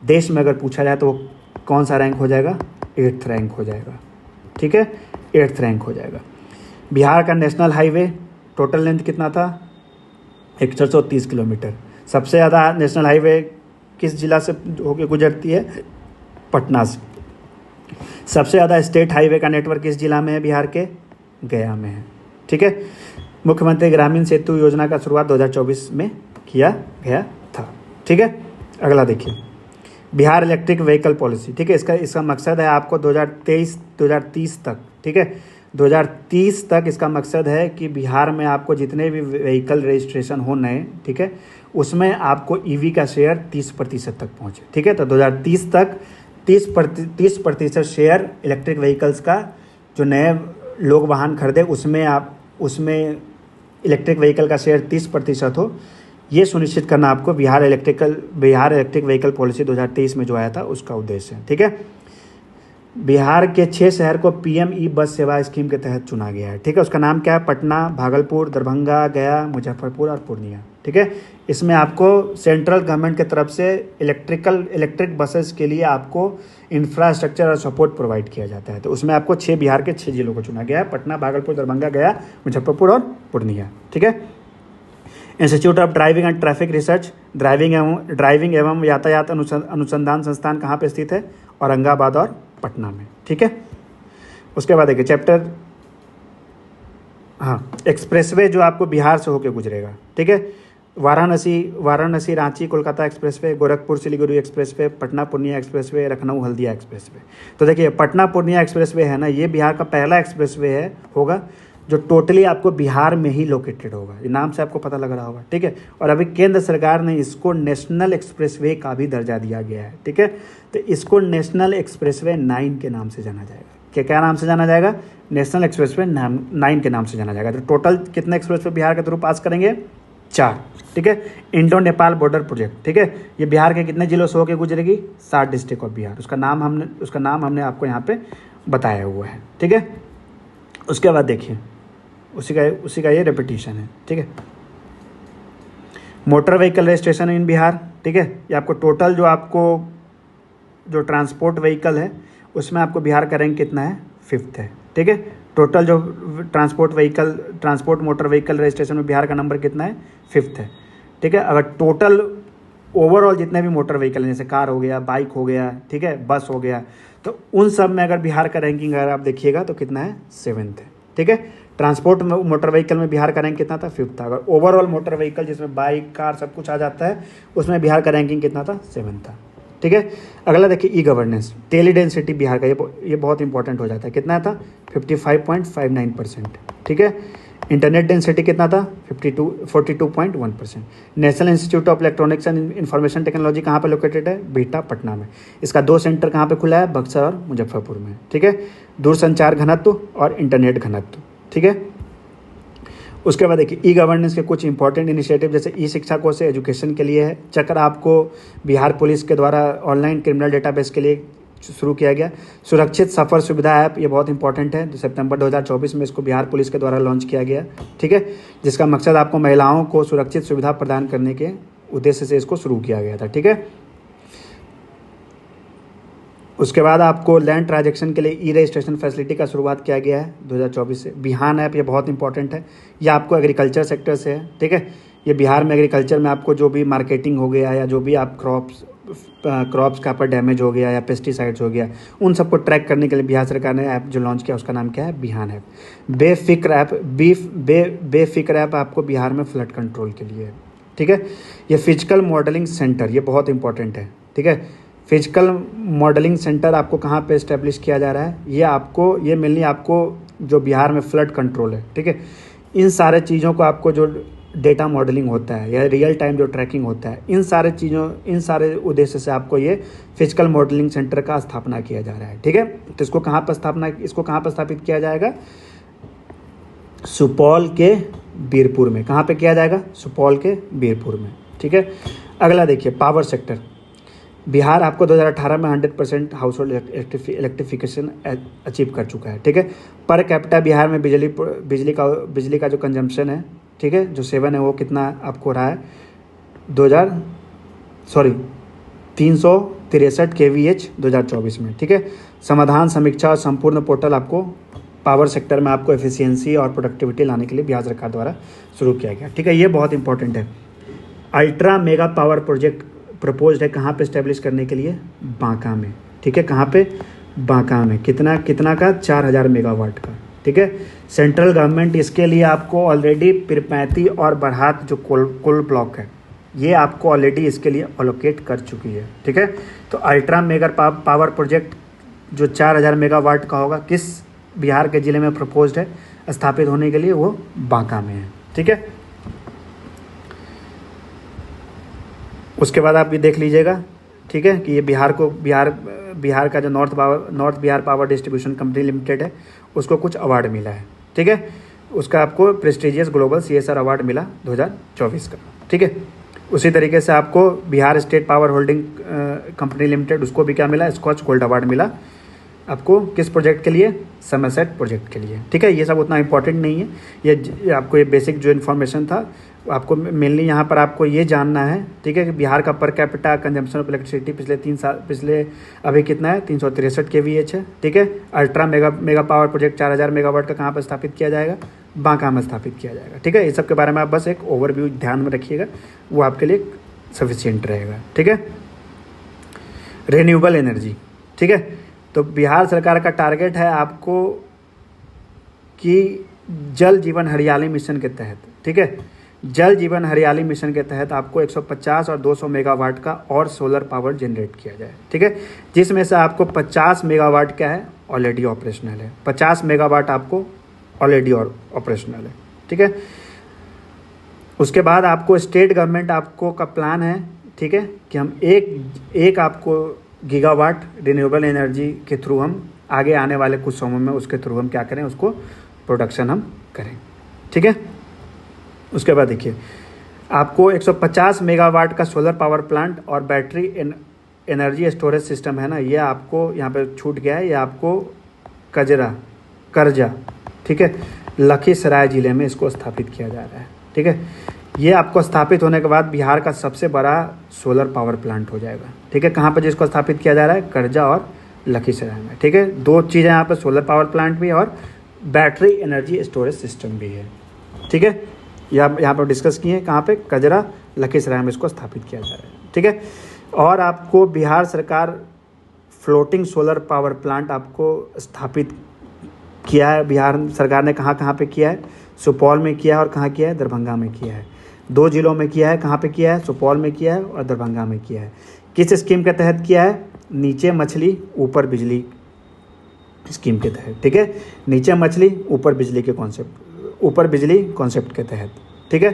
देश में अगर पूछा जाए तो वो कौन सा रैंक हो जाएगा, 8th रैंक हो जाएगा। ठीक है, 8th रैंक हो जाएगा। बिहार का नेशनल हाईवे टोटल लेंथ कितना था, 130 किलोमीटर। सबसे ज़्यादा नेशनल हाईवे किस जिला से होकर गुजरती है, पटना से। सबसे ज़्यादा स्टेट हाईवे का नेटवर्क किस जिला में है, बिहार के गया में है। ठीक है, मुख्यमंत्री ग्रामीण सेतु योजना का शुरुआत 2024 में किया गया था। ठीक है, अगला देखिए बिहार इलेक्ट्रिक व्हीकल पॉलिसी। ठीक है, इसका मकसद है आपको 2030 तक, ठीक है, 2030 तक इसका मकसद है कि बिहार में आपको जितने भी व्हीकल रजिस्ट्रेशन हो नए, ठीक है, उसमें आपको ईवी का शेयर 30% तक पहुँचे। ठीक है, तो 2030 तक 30% शेयर इलेक्ट्रिक व्हीकल्स का जो नए लोग वाहन खरीदे उसमें इलेक्ट्रिक व्हीकल का शेयर 30% हो, ये सुनिश्चित करना आपको बिहार इलेक्ट्रिक व्हीकल पॉलिसी 2023 में जो आया था उसका उद्देश्य है। ठीक है, बिहार के 6 शहर को PM ई बस सेवा स्कीम के तहत चुना गया है। ठीक है, उसका नाम क्या है, पटना, भागलपुर, दरभंगा, गया, मुजफ्फरपुर और पूर्णिया। ठीक है, इसमें आपको सेंट्रल गवर्नमेंट की तरफ से इलेक्ट्रिक बसेस के लिए आपको इंफ्रास्ट्रक्चर और सपोर्ट प्रोवाइड किया जाता है। तो उसमें आपको बिहार के 6 जिलों को चुना गया है, पटना, भागलपुर, दरभंगा, गया, मुजफ्फरपुर और पूर्णिया। ठीक है, institute of driving and traffic research, driving एवं यातायात अनुसंधान संस्थान कहाँ पे स्थित है, औरंगाबाद और पटना में। ठीक है, उसके बाद देखिए चैप्टर एक्सप्रेसवे जो आपको बिहार से होकर गुजरेगा। ठीक है, Varanasi Ranchi Kolkata expressway, Gorakhpur Siliguri expressway, Patna Purnia expressway, Lucknow Haldia expressway. तो देखिए पटना पूर्णिया एक्सप्रेसवे है ना, ये बिहार का पहला एक्सप्रेसवे होगा जो टोटली आपको बिहार में ही लोकेटेड होगा। ये नाम से आपको पता लग रहा होगा, ठीक है। और अभी केंद्र सरकार ने इसको नेशनल एक्सप्रेसवे का भी दर्जा दिया गया है, ठीक है। तो इसको नेशनल एक्सप्रेसवे 9 के नाम से जाना जाएगा। क्या नाम से जाना जाएगा? नेशनल एक्सप्रेसवे 9 के नाम से जाना जाएगा। तो टोटल कितने एक्सप्रेसवे बिहार के थ्रू पास करेंगे? 4, ठीक है। इंडो नेपाल बॉर्डर प्रोजेक्ट, ठीक है। ये बिहार के कितने जिलों से होकर गुजरेगी? 7 डिस्ट्रिक्ट ऑफ बिहार। उसका नाम हमने आपको यहाँ पे बताया हुआ है, ठीक है। उसके बाद देखिए उसी का ये रेपिटेशन है, ठीक है। Motor vehicle registration in Bihar, ठीक है। ये आपको टोटल जो ट्रांसपोर्ट व्हीकल है उसमें आपको बिहार का रैंक कितना है? 5th है, ठीक है। टोटल जो ट्रांसपोर्ट मोटर व्हीकल रजिस्ट्रेशन में बिहार का नंबर कितना है? 5th है, ठीक है। अगर टोटल ओवरऑल जितने भी मोटर व्हीकल हैं, जैसे कार हो गया, बाइक हो गया, ठीक है, बस हो गया, तो उन सब में अगर बिहार का रैंकिंग अगर आप देखिएगा तो कितना है? 7th है, ठीक है। ट्रांसपोर्ट मोटर व्हीकल में बिहार का रैंक कितना था? 5th था। अगर ओवरऑल मोटर व्हीकल जिसमें बाइक कार सब कुछ आ जाता है उसमें बिहार का रैंकिंग कितना था? 7th था, ठीक है। अगला देखिए e governance, teledensity Bihar का ये बहुत इंपॉर्टेंट हो जाता है। कितना था? 55.59%, ठीक है। इंटरनेट डेंसिटी कितना था? 42.1%। National institute of electronics and information technology कहाँ पे लोकेटेड है? बिहटा, पटना में। इसका 2 सेंटर कहाँ पे खुला है? बक्सर और मुजफ्फरपुर में, ठीक है। दूरसंचार घनत्व और इंटरनेट घनत्व, ठीक है। उसके बाद देखिए ई गवर्नेंस के कुछ इंपॉर्टेंट इनिशिएटिव, जैसे ई शिक्षा कोष एजुकेशन के लिए है। चक्र आपको बिहार पुलिस के द्वारा ऑनलाइन क्रिमिनल डेटाबेस के लिए शुरू किया गया। सुरक्षित सफ़र सुविधा ऐप, ये बहुत इंपॉर्टेंट है। सितंबर 2024 में इसको बिहार पुलिस के द्वारा लॉन्च किया गया, ठीक है। जिसका मकसद आपको महिलाओं को सुरक्षित सुविधा प्रदान करने के उद्देश्य से इसको शुरू किया गया था, ठीक है। उसके बाद आपको लैंड ट्रांजैक्शन के लिए ई रजिस्ट्रेशन फैसिलिटी का शुरुआत किया गया है 2024 से। बिहान ऐप, ये बहुत इंपॉर्टेंट है। ये आपको एग्रीकल्चर सेक्टर से है, ठीक है। ये बिहार में एग्रीकल्चर में आपको जो भी मार्केटिंग हो गया या जो भी आप क्रॉप्स का पर डैमेज हो गया या पेस्टिसाइड्स हो गया, उन सबको ट्रैक करने के लिए बिहार सरकार ने ऐप जो लॉन्च किया उसका नाम क्या है? बिहान ऐप। बेफिक्र ऐप आपको बिहार में फ्लड कंट्रोल के लिए है, ठीक है। ये फिजिकल मॉडलिंग सेंटर, ये बहुत इंपॉर्टेंट है, ठीक है। फिजिकल मॉडलिंग सेंटर आपको कहाँ पे इस्टेब्लिश किया जा रहा है? ये मेनली आपको जो बिहार में फ्लड कंट्रोल है, ठीक है, इन सारे चीज़ों को आपको जो डेटा मॉडलिंग होता है या रियल टाइम जो ट्रैकिंग होता है, इन सारे उद्देश्य से आपको ये फिजिकल मॉडलिंग सेंटर का स्थापना किया जा रहा है, ठीक है। तो इसको कहाँ पर स्थापित किया जाएगा? सुपौल के बीरपुर में। कहाँ पे किया जाएगा? सुपौल के बीरपुर में, ठीक है। अगला देखिए पावर सेक्टर। बिहार आपको 2018 में 100% हाउस होल्ड इलेक्ट्रिफिकेशन अचीव कर चुका है, ठीक है। पर कैपिटा बिहार में बिजली का जो कंजम्पशन है, ठीक है, जो सेवन है वो कितना आपको रहा है? 363 kVH 2024 में, ठीक है। समाधान समीक्षा और संपूर्ण पोर्टल आपको पावर सेक्टर में आपको एफिशिएंसी और प्रोडक्टिविटी लाने के लिए बिहार सरकार द्वारा शुरू किया गया, ठीक है। ये बहुत इंपॉर्टेंट है। Ultra mega power project proposed है कहाँ पे इस्टेब्लिश करने के लिए? बांका में, ठीक है। कहाँ पे? बांका में। कितना का? 4000 मेगावाट का, ठीक है। सेंट्रल गवर्नमेंट इसके लिए आपको ऑलरेडी पिरपैंती और बरहात जो कोल ब्लॉक है, ये आपको ऑलरेडी इसके लिए अलोकेट कर चुकी है, ठीक है। तो अल्ट्रा मेगा पावर प्रोजेक्ट जो 4000 मेगावाट का होगा, किस बिहार के ज़िले में प्रपोज्ड है स्थापित होने के लिए? वो बांका में है, ठीक है। उसके बाद आप ये देख लीजिएगा, ठीक है, कि ये बिहार का जो north Bihar power distribution company limited है उसको कुछ अवार्ड मिला है, ठीक है। उसका आपको प्रेस्टिजियस ग्लोबल CSR अवार्ड मिला 2024 का, ठीक है। उसी तरीके से आपको Bihar state power holding company limited, उसको भी क्या मिला? स्कॉच गोल्ड अवार्ड मिला आपको। किस प्रोजेक्ट के लिए? समरसेट प्रोजेक्ट के लिए, ठीक है। ये सब उतना इंपॉर्टेंट नहीं है, ये आपको ये बेसिक जो इन्फॉर्मेशन था आपको मेनली यहाँ पर आपको ये जानना है, ठीक है, कि बिहार का per capita consumption of electricity पिछले अभी कितना है? 363 kVH है, ठीक है। Ultra mega power project 4000 megawatt का कहाँ पर स्थापित किया जाएगा? बांका में स्थापित किया जाएगा, ठीक है। इस सब के बारे में आप बस एक ओवरव्यू ध्यान में रखिएगा, वो आपके लिए सफिशिएंट रहेगा, ठीक है। रिन्यूएबल एनर्जी, ठीक है। तो बिहार सरकार का टारगेट है आपको कि जल जीवन हरियाली मिशन के तहत, ठीक है, जल जीवन हरियाली मिशन के तहत आपको 150 और 200 मेगावाट का और सोलर पावर जनरेट किया जाए, ठीक है। जिसमें से आपको 50 मेगावाट क्या है? ऑलरेडी ऑपरेशनल है। 50 मेगावाट आपको ऑलरेडी और ऑपरेशनल है, ठीक है। उसके बाद आपको स्टेट गवर्नमेंट आपको का प्लान है, ठीक है, कि हम एक आपको गीगावाट रिन्यूएबल एनर्जी के थ्रू हम आगे आने वाले कुछ समय में उसके थ्रू हम क्या करें, उसको प्रोडक्शन हम करें, ठीक है। उसके बाद देखिए आपको 150 मेगावाट का सोलर पावर प्लांट और बैटरी एनर्जी स्टोरेज सिस्टम है ना, ये आपको यहाँ पे छूट गया है, ये आपको करजा, ठीक है, लखीसराय ज़िले में इसको स्थापित किया जा रहा है, ठीक है। ये आपको स्थापित होने के बाद बिहार का सबसे बड़ा सोलर पावर प्लांट हो जाएगा, ठीक है। कहाँ पर जिसको स्थापित किया जा रहा है, करजा और लखीसराय में, ठीक है। दो चीज़ें यहाँ पर, सोलर पावर प्लांट भी और बैटरी एनर्जी स्टोरेज सिस्टम भी है, ठीक है। यहाँ पर डिस्कस किए हैं, कहाँ पे, कजरा लखीसराय में इसको स्थापित किया जा रहा है, ठीक है। और आपको बिहार सरकार फ्लोटिंग सोलर पावर प्लांट आपको स्थापित किया है। बिहार सरकार ने कहाँ कहाँ पे किया है, सुपौल में किया है और कहाँ किया है, दरभंगा में किया है। 2 जिलों में किया है, कहाँ पे किया है, सुपौल में किया है और दरभंगा में किया है। किस स्कीम के तहत किया है, नीचे मछली ऊपर बिजली स्कीम के तहत, ठीक है। नीचे मछली ऊपर बिजली के कॉन्सेप्ट, ऊपर बिजली कॉन्सेप्ट के तहत, ठीक है।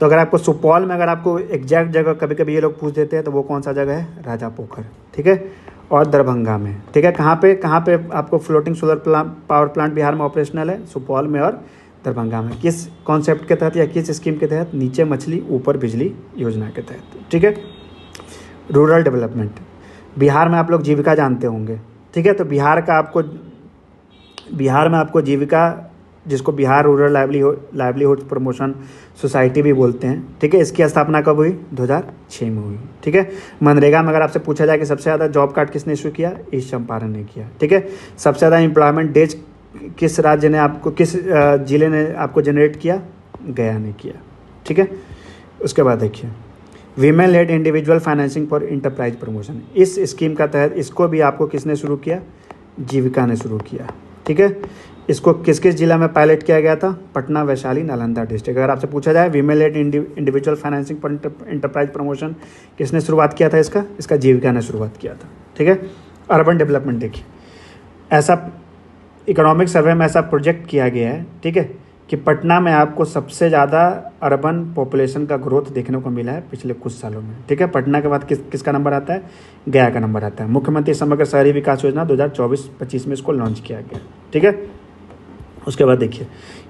तो अगर आपको सुपौल में अगर आपको एग्जैक्ट जगह कभी कभी ये लोग पूछ देते हैं तो वो कौन सा जगह है, राजा पोखर, ठीक है, और दरभंगा में, ठीक है। कहाँ पे आपको floating solar power plant Bihar में ऑपरेशनल है, सुपौल में और दरभंगा में। किस कॉन्सेप्ट के तहत या किस स्कीम के तहत, नीचे मछली ऊपर बिजली योजना के तहत, ठीक है। रूरल डेवलपमेंट, बिहार में आप लोग जीविका जानते होंगे, ठीक है। तो बिहार में आपको जीविका, जिसको Bihar rural livelihood promotion society भी बोलते हैं, ठीक है, इसकी स्थापना कब हुई, 2006 में हुई, ठीक है। मनरेगा में अगर आपसे पूछा जाए कि सबसे ज़्यादा जॉब कार्ड किसने इशू किया, ईस्ट चंपारण ने किया, ठीक है। सबसे ज़्यादा एम्प्लॉयमेंट डेज किस राज्य ने आपको, किस जिले ने आपको जनरेट किया, गया ने किया, ठीक है। उसके बाद देखिए women led individual financing for enterprise promotion, इस स्कीम का तहत इसको भी आपको किसने शुरू किया, जीविका ने शुरू किया, ठीक है। इसको किस किस जिला में पायलट किया गया था, पटना, वैशाली, नालंदा डिस्ट्रिक्ट। अगर आपसे पूछा जाए women led individual financing for enterprise promotion किसने शुरुआत किया था, इसका जीविका ने शुरुआत किया था, ठीक है। अर्बन डेवलपमेंट, देखिए ऐसा इकोनॉमिक सर्वे में ऐसा प्रोजेक्ट किया गया है, ठीक है, कि पटना में आपको सबसे ज़्यादा अर्बन पॉपुलेशन का ग्रोथ देखने को मिला है पिछले कुछ सालों में, ठीक है। पटना के बाद किसका नंबर आता है, गया का नंबर आता है। मुख्यमंत्री समग्र शहरी विकास योजना 2024-25 में इसको लॉन्च किया गया, ठीक है। उसके बाद देखिए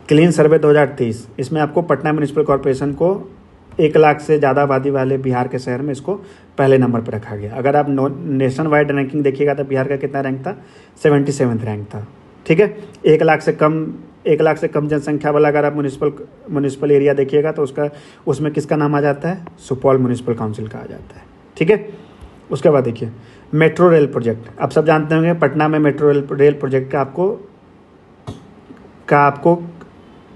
क्लीन सर्वे 2023, इसमें आपको पटना म्यूनिसिपल कॉरपोरेशन को 1 लाख से ज़्यादा आबादी वाले बिहार के शहर में इसको पहले नंबर पर रखा गया। अगर आप नेशन वाइड रैंकिंग देखिएगा तो बिहार का कितना रैंक था, 77 रैंक था, ठीक है। 1 लाख से कम जनसंख्या वाला अगर आप म्यूनिसिपल एरिया देखिएगा तो उसमें किसका नाम आ जाता है, सुपौल म्यूनिसिपल काउंसिल का आ जाता है, ठीक है। उसके बाद देखिए मेट्रो रेल प्रोजेक्ट, आप सब जानते होंगे पटना में मेट्रो रेल प्रोजेक्ट का आपको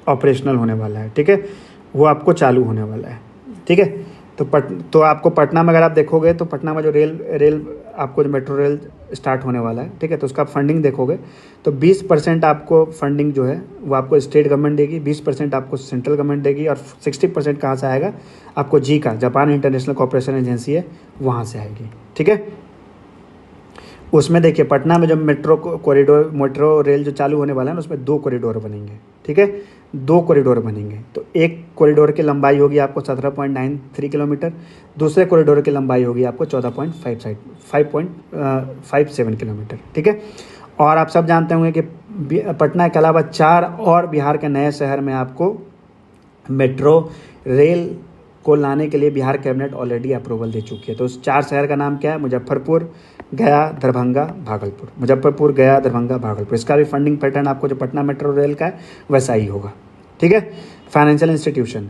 ऑपरेशनल होने वाला है, ठीक है, वो आपको चालू होने वाला है, ठीक है। तो आपको पटना में अगर आप देखोगे तो पटना में जो रेल आपको जो मेट्रो रेल स्टार्ट होने वाला है, ठीक है, तो उसका फंडिंग देखोगे तो 20% आपको फंडिंग जो है वो आपको स्टेट गवर्नमेंट देगी, 20% आपको सेंट्रल गवर्नमेंट देगी और 60% कहाँ से आएगा, आपको जापान इंटरनेशनल कोऑपरेशन एजेंसी है वहाँ से आएगी, ठीक है। उसमें देखिए पटना में जब मेट्रो रेल जो चालू होने वाला है ना, उसमें 2 कॉरिडोर बनेंगे, ठीक है, 2 कॉरिडोर बनेंगे। तो एक कॉरिडोर की लंबाई होगी आपको 17.93 किलोमीटर, दूसरे कॉरिडोर की लंबाई होगी आपको 14.57 किलोमीटर, ठीक है। और आप सब जानते होंगे कि पटना के अलावा 4 और बिहार के नए शहर में आपको मेट्रो रेल को लाने के लिए बिहार कैबिनेट ऑलरेडी अप्रूवल दे चुकी है। तो उस 4 शहर का नाम क्या है, मुजफ्फरपुर, गया, दरभंगा, भागलपुर। मुजफ्फरपुर, गया, दरभंगा, भागलपुर। इसका भी फंडिंग पैटर्न आपको जो पटना मेट्रो रेल का है वैसा ही होगा, ठीक है। Financial institution,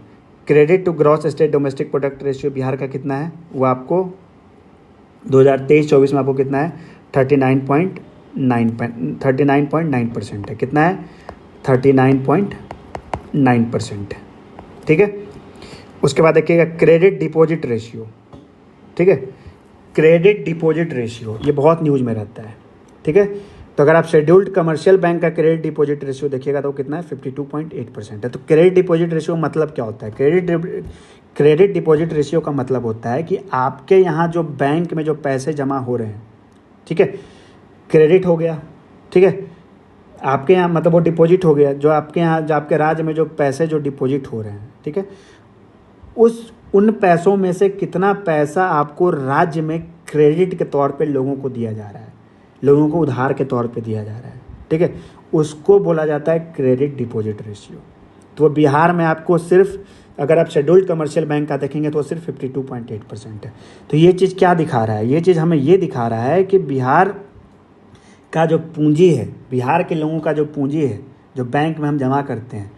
credit to gross state domestic product ratio Bihar का कितना है, वो आपको 2023-24 में आपको कितना है, 39.9% है। कितना है, 39.9%, ठीक है। उसके बाद देखिएगा क्रेडिट डिपॉजिट रेशियो, ठीक है, क्रेडिट डिपॉजिट रेशियो ये बहुत न्यूज़ में रहता है, ठीक है। तो अगर आप शेड्यूल्ड कमर्शियल बैंक का क्रेडिट डिपॉजिट रेशियो देखिएगा तो कितना है, 52.8% है। तो क्रेडिट डिपॉजिट रेशियो मतलब क्या होता है, क्रेडिट डिपॉजिट रेशियो का मतलब होता है कि आपके यहाँ जो बैंक में जो पैसे जमा हो रहे हैं, ठीक है, क्रेडिट हो गया, ठीक है, आपके यहाँ मतलब वो डिपॉजिट हो गया, जो आपके यहाँ जो आपके राज्य में जो पैसे जो डिपॉजिट हो रहे हैं, ठीक है, उन पैसों में से कितना पैसा आपको राज्य में क्रेडिट के तौर पे लोगों को दिया जा रहा है, लोगों को उधार के तौर पे दिया जा रहा है, ठीक है, उसको बोला जाता है क्रेडिट डिपॉजिट रेशियो। तो बिहार में आपको सिर्फ, अगर आप शेड्यूल्ड कमर्शियल बैंक का देखेंगे तो सिर्फ 52.8% है। तो ये चीज़ क्या दिखा रहा है, ये चीज़ हमें ये दिखा रहा है कि बिहार का जो पूंजी है, बिहार के लोगों का जो पूंजी है, जो बैंक में हम जमा करते हैं,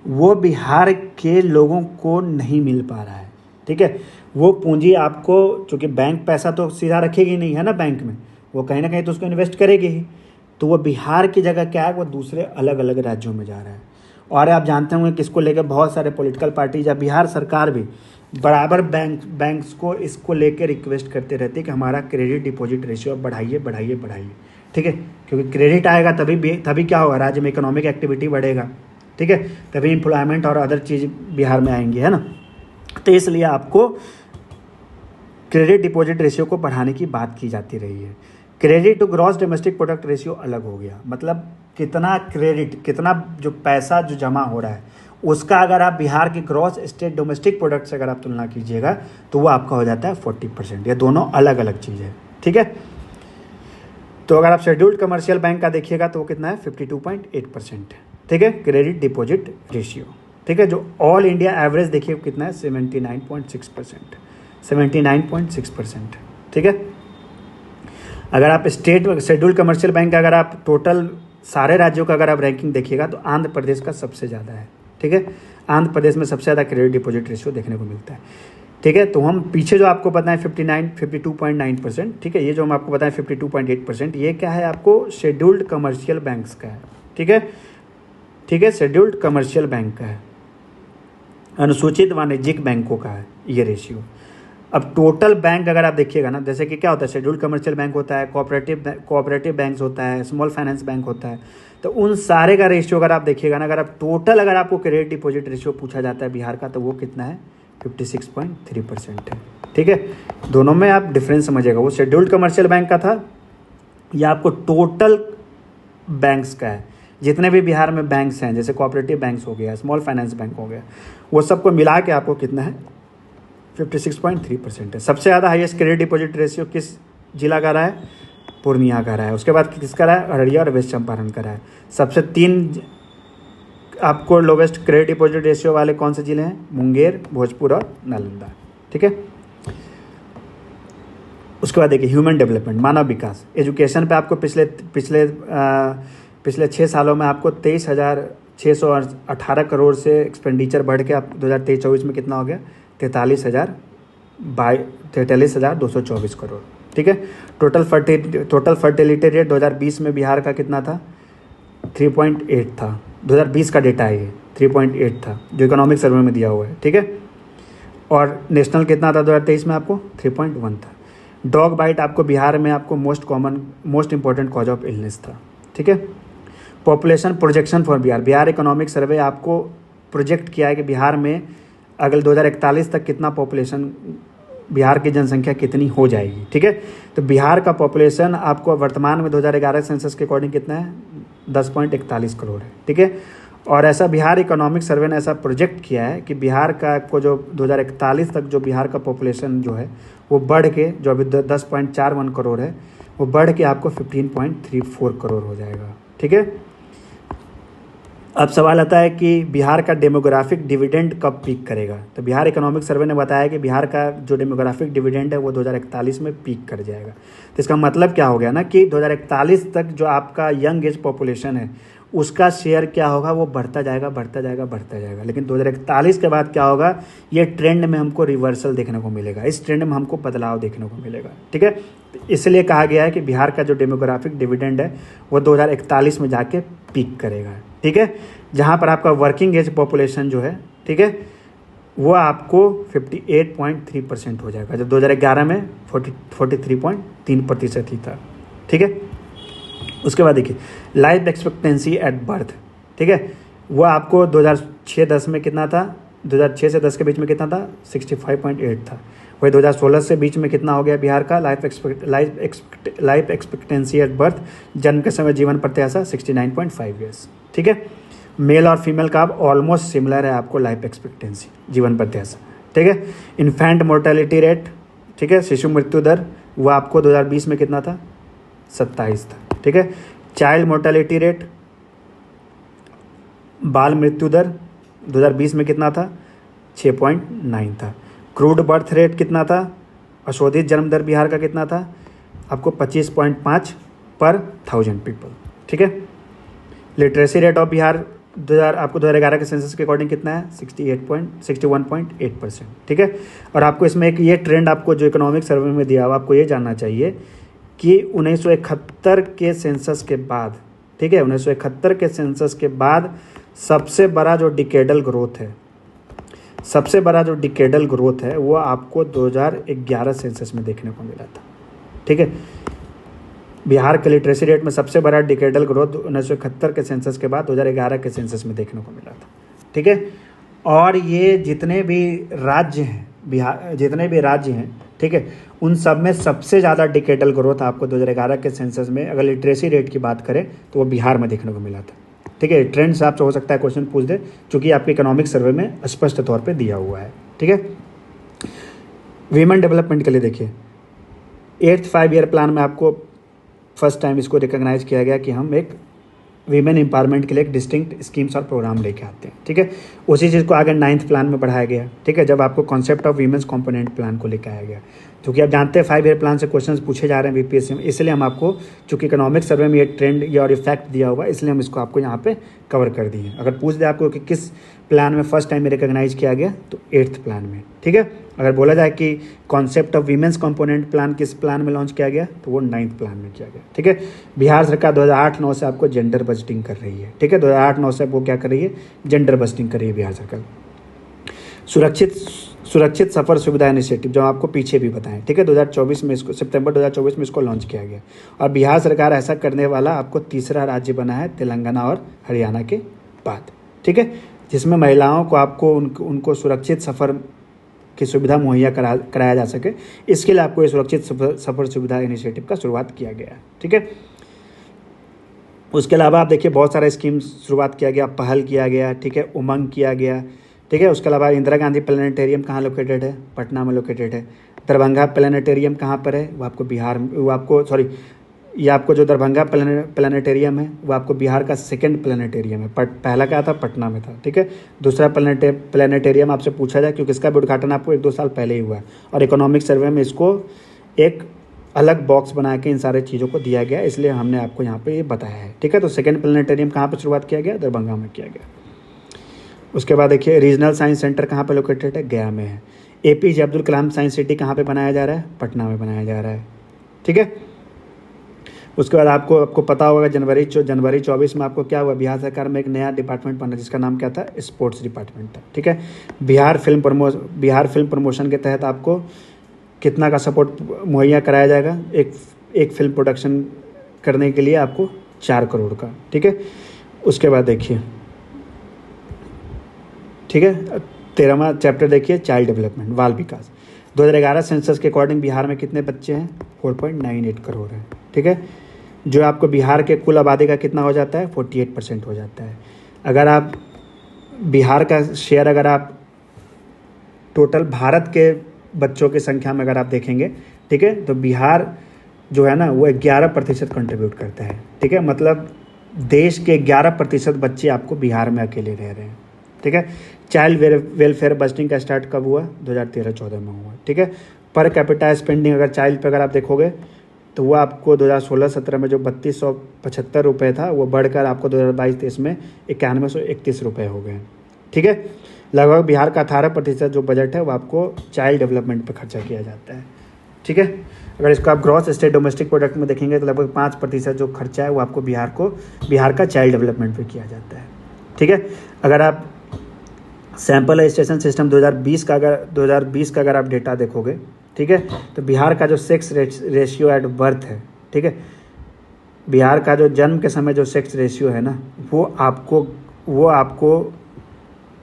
वो बिहार के लोगों को नहीं मिल पा रहा है, ठीक है। वो पूंजी आपको, चूँकि बैंक पैसा तो सीधा रखेगी नहीं है ना बैंक में, वो कहीं ना कहीं तो उसको इन्वेस्ट करेगी ही, तो वो बिहार की जगह क्या है, वो दूसरे अलग अलग राज्यों में जा रहा है। और आप जानते होंगे कि इसको लेकर बहुत सारे पॉलिटिकल पार्टीज या बिहार सरकार भी बराबर बैंक्स को इसको लेकर रिक्वेस्ट करते रहते हैं कि हमारा क्रेडिट डिपॉजिट रेशियो बढ़ाइए बढ़ाइए बढ़ाइए, ठीक है, क्योंकि क्रेडिट आएगा तभी क्या होगा, राज्य में इकोनॉमिक एक्टिविटी बढ़ेगा, ठीक है, तभी एम्प्लॉयमेंट और अदर चीज़ बिहार में आएंगी, है ना। तो इसलिए आपको क्रेडिट डिपॉजिट रेशियो को बढ़ाने की बात की जाती रही है। Credit to gross domestic product ratio अलग हो गया, मतलब कितना क्रेडिट, कितना जो पैसा जो जमा हो रहा है उसका अगर आप बिहार के ग्रॉस स्टेट डोमेस्टिक प्रोडक्ट से अगर आप तुलना कीजिएगा तो वो आपका हो जाता है 40%। ये दोनों अलग अलग चीज़ है, ठीक है। तो अगर आप शेड्यूल्ड कमर्शियल बैंक का देखिएगा तो वो कितना है, 52.8% है, ठीक है, क्रेडिट डिपॉजिट रेशियो, ठीक है। जो ऑल इंडिया एवरेज देखिए कितना है, 79.6%, 79.6%, ठीक है। अगर आप स्टेट शेड्यूल्ड कमर्शियल बैंक का अगर आप टोटल सारे राज्यों का अगर आप रैंकिंग देखिएगा तो आंध्र प्रदेश का सबसे ज़्यादा है, ठीक है, आंध्र प्रदेश में सबसे ज़्यादा क्रेडिट डिपॉजिट रेशियो देखने को मिलता है, ठीक है। तो हम पीछे जो आपको बताएं 52.9%, ठीक है, ये जो हम आपको बताएं 52.8%, ये क्या है, आपको शेड्यूल्ड कमर्शियल बैंक्स का है, ठीक है, ठीक है, शेड्यूल्ड कमर्शियल बैंक का है, अनुसूचित वाणिज्यिक बैंकों का है ये रेशियो। अब टोटल बैंक अगर आप देखिएगा ना, जैसे कि क्या होता है, शेड्यूल्ड कमर्शियल बैंक होता है, कोऑपरेटिव बैंक्स होता है, स्मॉल फाइनेंस बैंक होता है, तो उन सारे का रेशियो अगर आप देखिएगा ना, अगर आप टोटल अगर आपको क्रेडिट डिपॉजिट रेशियो पूछा जाता है बिहार का, तो वो कितना है, 56.3% है, ठीक है। दोनों में आप डिफरेंस समझिएगा, वो शेड्यूल्ड कमर्शियल बैंक का था, या आपको टोटल बैंक्स का है, जितने भी बिहार में बैंक्स हैं, जैसे कोऑपरेटिव बैंक्स हो गया, स्मॉल फाइनेंस बैंक हो गया, वो सबको मिला के आपको कितना है, 56.3% है। सबसे ज़्यादा हाईएस्ट क्रेडिट डिपॉजिट रेशियो किस जिला का रहा है, पूर्णिया का रहा है, उसके बाद किसका रहा है, अररिया और वेस्ट चंपारण का रहा है। सबसे 3 आपको लोवेस्ट क्रेडिट डिपॉजिट रेशियो वाले कौन से जिले हैं, मुंगेर, भोजपुर और नालंदा, ठीक है। उसके बाद देखिए ह्यूमन डेवलपमेंट, मानव विकास, एजुकेशन पे आपको पिछले 6 सालों में आपको 23,618 करोड़ से एक्सपेंडिचर बढ़ के आप 2023-24 में कितना हो गया, 43,224 करोड़, ठीक है। टोटल फर्टिलिटी रेट 2020 में बिहार का कितना था, 3.8 था, 2020 का डेटा है ये, 3.8 था जो इकोनॉमिक सर्वे में दिया हुआ है, ठीक है। और नेशनल कितना था 2023 में आपको, 3.1 था। डॉग बाइट आपको बिहार में आपको most important cause of illness था, ठीक है। Population projection for Bihar economic survey आपको प्रोजेक्ट किया है कि बिहार में अगले 2041 तक कितना पॉपुलेशन, बिहार की जनसंख्या कितनी हो जाएगी, ठीक है। तो बिहार का पॉपुलेशन आपको वर्तमान में 2011 सेंसस के अकॉर्डिंग कितना है, 10.41 करोड़ है, ठीक है। और ऐसा बिहार इकोनॉमिक सर्वे ने ऐसा प्रोजेक्ट किया है कि बिहार का आपको जो 2041 तक जो बिहार का पॉपुलेशन जो है वो बढ़ के, जो अभी 10.41 करोड़ है, वो बढ़ के आपको 15.34 करोड़ हो जाएगा, ठीक है। अब सवाल आता है कि बिहार का डेमोग्राफिक डिविडेंड कब पीक करेगा। तो बिहार इकोनॉमिक सर्वे ने बताया कि बिहार का जो डेमोग्राफिक डिविडेंड है वो 2041 में पीक कर जाएगा। तो इसका मतलब क्या हो गया ना कि 2041 तक जो आपका यंग एज पॉपुलेशन है उसका शेयर क्या होगा, वो बढ़ता जाएगा बढ़ता जाएगा बढ़ता जाएगा। लेकिन 2041 के बाद क्या होगा, ये ट्रेंड में हमको रिवर्सल देखने को मिलेगा, इस ट्रेंड में हमको बदलाव देखने को मिलेगा, ठीक है। इसलिए कहा गया है कि बिहार का जो डेमोग्राफिक डिविडेंड है वो 2041 में जाके पीक करेगा, ठीक है। जहाँ पर आपका वर्किंग एज पॉपुलेशन जो है, ठीक है, वो आपको 58.3% हो जाएगा, जब 2011 में 43.3% ही था, ठीक है। उसके बाद देखिए लाइफ एक्सपेक्टेंसी एट बर्थ, ठीक है, वो आपको 2006-10 में कितना था, 2006 से 10 के बीच में कितना था, 65.8 था। वही 2016 से बीच में कितना हो गया बिहार का लाइफ एक्सपेक्टेंसी एट बर्थ, जन्म के समय जीवन प्रत्याशा 69.5 ईयर्स। ठीक है, मेल और फीमेल का अब ऑलमोस्ट सिमिलर है आपको लाइफ एक्सपेक्टेंसी, जीवन प्रत्याशा। ठीक है, इन्फेंट मोर्टेलिटी रेट, ठीक है, शिशु मृत्यु दर, वो आपको 2020 में कितना था, 27 था। ठीक है, चाइल्ड मोर्टेलिटी रेट, बाल मृत्यु दर 2020 में कितना था, 6.9 था। क्रूड बर्थ रेट कितना था, अशोधित जन्म दर बिहार का कितना था, आपको 25.5 पर 1000 पीपल। ठीक है, लिटरेसी रेट ऑफ बिहार आपको 2011 के सेंसस के अकॉर्डिंग कितना है, 61.8%। ठीक है, और आपको इसमें एक ये ट्रेंड आपको जो इकोनॉमिक सर्वे में दिया हुआ, आपको ये जानना चाहिए कि 1971 के सेंसस के बाद, ठीक है, 1971 के सेंसस के बाद सबसे बड़ा जो डिकेडल ग्रोथ है, सबसे बड़ा जो डिकेडल ग्रोथ है वो आपको 2011 सेंसस में देखने को मिला था। ठीक है, बिहार के लिटरेसी रेट में सबसे बड़ा डिकेडल ग्रोथ 1971 के सेंसस के बाद 2011 के सेंसस में देखने को मिला था। ठीक है, और ये जितने भी राज्य हैं बिहार, जितने भी राज्य हैं, ठीक है, उन सब में सबसे ज़्यादा डिकेडल ग्रोथ आपको 2011 के सेंसस में अगर लिटरेसी रेट की बात करें तो वो बिहार में देखने को मिला था। ठीक है, ट्रेंड से आपसे हो सकता है क्वेश्चन पूछ दे, चूँकि आपके इकोनॉमिक सर्वे में स्पष्ट तौर पे दिया हुआ है। ठीक है, वीमेन डेवलपमेंट के लिए देखिए 8th 5 ईयर प्लान में आपको फर्स्ट टाइम इसको रिकॉग्नाइज किया गया कि हम एक वीमेन एम्पावरमेंट के लिए एक डिस्टिंक्ट स्कीम्स और प्रोग्राम लेके आते हैं। ठीक है, उसी चीज़ को आगे 9th प्लान में बढ़ाया गया। ठीक है, जब आपको concept of women's component plan को लेकर आया गया, क्योंकि आप जानते हैं 5 ईयर प्लान से क्वेश्चंस पूछे जा रहे हैं बीपीएससी में, इसलिए हम आपको, चूँकि इकोनॉमिक सर्वे में ये ट्रेंड या और इफेक्ट दिया हुआ है, इसलिए हम इसको आपको यहाँ पे कवर कर दिए। अगर पूछ दे आपको कि किस प्लान में फर्स्ट टाइम रिकॉग्नाइज किया गया, तो 8th प्लान में। ठीक है, अगर बोला जाए कि concept of women's component plan किस प्लान में लॉन्च किया गया, तो वो 9th प्लान में किया गया। ठीक है, बिहार सरकार 2008-9 से आपको जेंडर बजटिंग कर रही है। ठीक है, 2008-9 से वो क्या कर रही है, जेंडर बजटिंग कर रही है बिहार सरकार। सुरक्षित सफ़र सुविधा इनिशिएटिव, जो आपको पीछे भी बताएं। ठीक है, 2024 में इसको, सितंबर 2024 में इसको लॉन्च किया गया, और बिहार सरकार ऐसा करने वाला आपको तीसरा राज्य बना है तेलंगाना और हरियाणा के बाद। ठीक है, जिसमें महिलाओं को आपको उनको सुरक्षित सफ़र की सुविधा मुहैया कराया जा सके, इसके लिए आपको ये सुरक्षित सफ़र सुविधा इनिशिएटिव का शुरुआत किया गया है। ठीक है, उसके अलावा आप देखिए बहुत सारे स्कीम शुरुआत किया गया, पहल किया गया। ठीक है, उमंग किया गया। ठीक है, उसके अलावा इंदिरा गांधी प्लानिटेरियम कहाँ लोकेटेड है, पटना में लोकेटेड है। दरभंगा प्लानिटेरियम कहाँ पर है, वो आपको बिहार में, वो आपको ये आपको जो दरभंगा प्लानिटेरियम है वो आपको बिहार का सेकंड प्लानिटेरियम है। पहला क्या था, पटना में था। ठीक है, दूसरा प्लानिटेरियम आपसे पूछा जाए, क्योंकि इसका भी उद्घाटन आपको 1-2 साल पहले ही हुआ है, और इकोनॉमिक सर्वे में इसको एक अलग बॉक्स बना के इन सारे चीज़ों को दिया गया, इसलिए हमने आपको यहाँ पे ये बताया है। ठीक है, तो सेकंड प्लानिटेरियम कहाँ पर शुरुआत किया गया, दरभंगा में किया गया। उसके बाद देखिए रीजनल साइंस सेंटर कहाँ पे लोकेटेड है, गया में है। APJ Abdul Kalam science city कहाँ पे बनाया जा रहा है, पटना में बनाया जा रहा है। ठीक है, उसके बाद आपको पता होगा जनवरी 24 में आपको क्या हुआ, बिहार सरकार में एक नया डिपार्टमेंट बना जिसका नाम क्या था, स्पोर्ट्स डिपार्टमेंट था। ठीक है, बिहार फिल्म प्रमोशन के तहत आपको कितना का सपोर्ट मुहैया कराया जाएगा, एक फिल्म प्रोडक्शन करने के लिए आपको 4 करोड़ का। ठीक है, उसके बाद देखिए, ठीक है, 13वां चैप्टर देखिए, चाइल्ड डेवलपमेंट, बाल विकास। 2011 सेंसस के अकॉर्डिंग बिहार में कितने बच्चे हैं, 4.98 करोड़ हैं। ठीक है, जो आपको बिहार के कुल आबादी का कितना हो जाता है, 48% हो जाता है। अगर आप बिहार का शेयर, अगर आप टोटल भारत के बच्चों की संख्या में अगर आप देखेंगे, ठीक है, तो बिहार जो है ना वो 11% कंट्रीब्यूट करता है। ठीक है, मतलब देश के 11% बच्चे आपको बिहार में अकेले रह रहे हैं। ठीक है, चाइल्ड वेलफेयर बजटिंग का स्टार्ट कब हुआ, 2013-14 में हुआ। ठीक है, पर कैपिटा स्पेंडिंग अगर चाइल्ड पे अगर आप देखोगे तो वो आपको 2016-17 में जो 3275 रुपये था, वो बढ़कर आपको 2022-23 में 9131 रुपये हो गए। ठीक है, लगभग बिहार का 18% जो बजट है वो आपको चाइल्ड डेवलपमेंट पर खर्चा किया जाता है। ठीक है, अगर इसको आप ग्रॉस स्टेट डोमेस्टिक प्रोडक्ट में देखेंगे तो लगभग 5% जो खर्चा है वो आपको बिहार का चाइल्ड डेवलपमेंट पे किया जाता है। ठीक है, अगर आप सैंपल रजिस्ट्रेशन सिस्टम 2020 का अगर आप डेटा देखोगे, ठीक है, तो बिहार का जो सेक्स रेशियो एट बर्थ है, ठीक है, बिहार का जो जन्म के समय जो सेक्स रेशियो है ना, वो आपको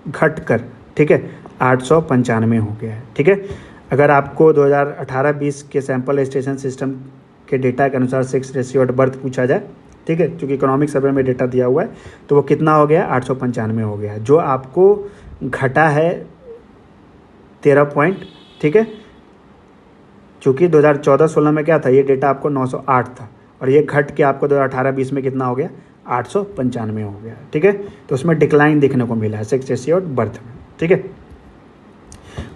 घट कर, ठीक है, 895 हो गया है। ठीक है, अगर आपको 2018-20 के सैंपल स्टेशन सिस्टम के डेटा के अनुसार सेक्स रेशियो एट बर्थ पूछा जाए, ठीक है, क्योंकि इकोनॉमिक सर्वे में डेटा दिया हुआ है, तो वो कितना हो गया, 895 हो गया, जो आपको घटा है 13 पॉइंट, ठीक है, चूँकि 2014-16 में क्या था, ये डेटा आपको 908 था और ये घट के आपको 2018-20 में कितना हो गया, 895 हो गया, ठीक है। तो उसमें डिक्लाइन देखने को मिला है सेक्स रेशियो और बर्थ में, ठीक है।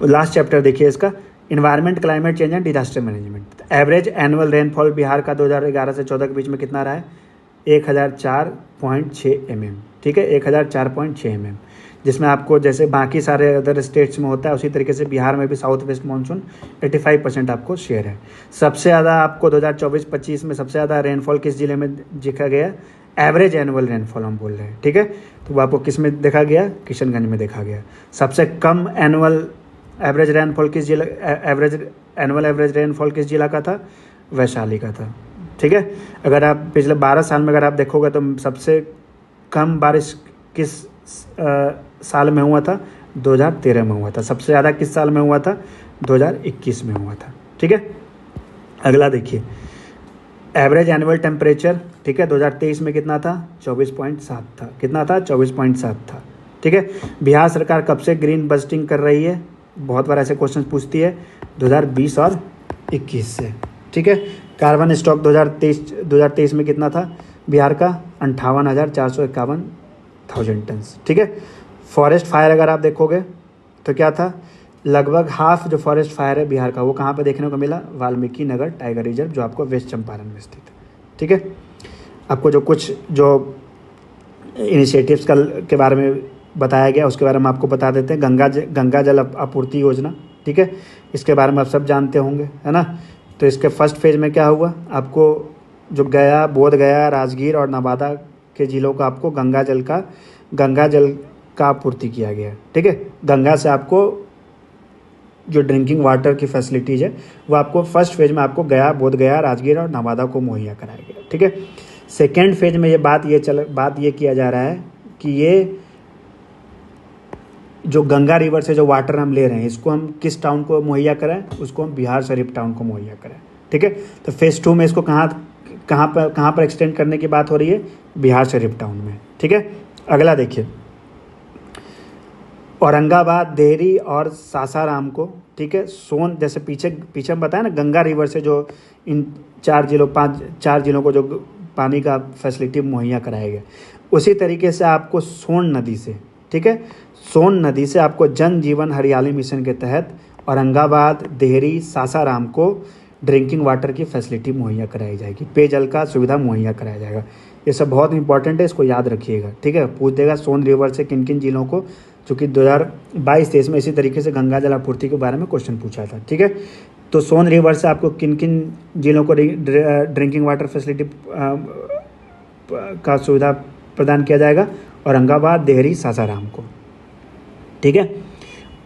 लास्ट चैप्टर देखिए इसका, environment, climate change and disaster management. Average annual rainfall Bihar का 2011 से 14 के बीच में कितना रहा है, 1004.6 mm, ठीक है, 1004.6 mm, जिसमें आपको जैसे बाकी सारे अदर स्टेट्स में होता है उसी तरीके से बिहार में भी साउथ वेस्ट मानसून 85% आपको शेयर है। सबसे ज़्यादा आपको 2024-25 में सबसे ज़्यादा रेनफॉल किस जिले में देखा गया, एवरेज एनुअल रेनफॉल हम बोल रहे हैं, ठीक है, तो वो आपको किस में देखा गया, किशनगंज में देखा गया। सबसे कम एनुअल एवरेज रेनफॉल किस जिला, एनुअल एवरेज रेनफॉल किस जिला का था, वैशाली का था, ठीक है। अगर आप पिछले 12 साल में अगर आप देखोगे तो सबसे कम बारिश किस साल में हुआ था, 2013 में हुआ था। सबसे ज़्यादा किस साल में हुआ था, 2021 में हुआ था, ठीक है। अगला देखिए, एवरेज एनुअल टेम्परेचर, ठीक है, 2023 में कितना था, 24.7 था, कितना था, 24.7 था, ठीक है। बिहार सरकार कब से ग्रीन बजटिंग कर रही है, बहुत बार ऐसे क्वेश्चन पूछती है, 2020 और 21 से, ठीक है। कार्बन स्टॉक 2023 में कितना था बिहार का, 58,451 टन, ठीक है। फॉरेस्ट फायर अगर आप देखोगे तो क्या था, लगभग हाफ जो फॉरेस्ट फायर है बिहार का वो कहाँ पे देखने को मिला, वाल्मीकि नगर टाइगर रिजर्व, जो आपको वेस्ट चंपारण में स्थित है, ठीक है। आपको जो कुछ जो इनिशिएटिव्स के बारे में बताया गया उसके बारे में आपको बता देते हैं। गंगा जल आपूर्ति योजना, ठीक है, इसके बारे में आप सब जानते होंगे, है ना। तो इसके फर्स्ट फेज में क्या हुआ, आपको जो गया, बोध गया, राजगीर और नवादा के जिलों का आपको गंगा जल का आपूर्ति किया गया, ठीक है। गंगा से आपको जो ड्रिंकिंग वाटर की फैसिलिटीज़ है वो आपको फर्स्ट फेज में आपको गया, बोध गया, राजगीर और नवादा को मुहैया कराया गया, ठीक है। सेकेंड फेज में बात ये किया जा रहा है कि ये जो गंगा रिवर से जो वाटर हम ले रहे हैं इसको हम किस टाउन को मुहैया कराएं, उसको हम बिहार शरीफ टाउन को मुहैया कराएं, ठीक है। तो फेज़ 2 में इसको कहाँ पर एक्सटेंड करने की बात हो रही है, बिहार शरीफ टाउन में, ठीक है। अगला देखिए, औरंगाबाद, देहरी और सासाराम को, ठीक है, जैसे पीछे हम बताया ना, गंगा रिवर से जो इन चार जिलों को जो पानी का फैसिलिटी मुहैया कराया गया, उसी तरीके से आपको सोन नदी से, ठीक है, सोन नदी से आपको जन जीवन हरियाली मिशन के तहत औरंगाबाद, देहरी, सासाराम को ड्रिंकिंग वाटर की फैसिलिटी मुहैया कराई जाएगी, पेयजल का सुविधा मुहैया कराया जाएगा। ये सब बहुत इंपॉर्टेंट है, इसको याद रखिएगा, ठीक है। पूछ देगा सोन रिवर से किन किन जिलों को, चूँकि 2022-23 में इसी तरीके से गंगा जल आपूर्ति के बारे में क्वेश्चन पूछा था, ठीक है। तो सोन रिवर से आपको किन किन जिलों को ड्रिंकिंग वाटर फैसिलिटी का सुविधा प्रदान किया जाएगा, औरंगाबाद, देहरी, सासाराम को, ठीक है।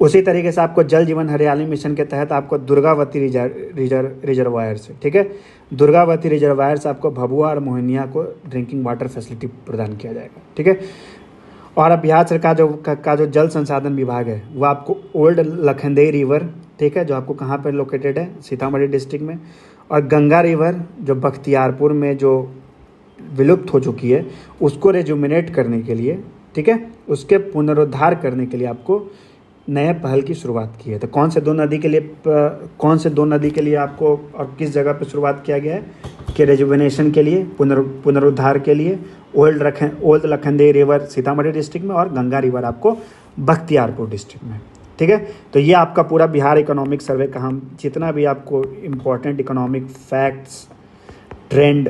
उसी तरीके से आपको जल जीवन हरियाली मिशन के तहत आपको दुर्गावती रिजर्वायर से, ठीक है, दुर्गावती रिजर्वायर से आपको भभुआ और मोहनिया को ड्रिंकिंग वाटर फैसिलिटी प्रदान किया जाएगा, ठीक है। और अब बिहार सरकार का जो जल संसाधन विभाग है वो आपको ओल्ड लखनदेई रिवर, ठीक है, जो आपको कहाँ पर लोकेटेड है, सीतामढ़ी डिस्ट्रिक्ट में, और गंगा रिवर जो बख्तियारपुर में जो विलुप्त हो चुकी है उसको रेजुमिनेट करने के लिए, ठीक है, उसके पुनरुद्धार करने के लिए आपको नए पहल की शुरुआत की है। तो कौन से दो नदी के लिए आपको और किस जगह पर शुरुआत किया गया है कि रेजुविनेशन के लिए, पुनरुद्धार के लिए, old Lakhandei river Sitamarhi district में और गंगा रिवर आपको बख्तियारपुर डिस्ट्रिक्ट में, ठीक है। तो ये आपका पूरा बिहार इकोनॉमिक सर्वे का हम जितना भी आपको इम्पोर्टेंट इकोनॉमिक फैक्ट्स, ट्रेंड,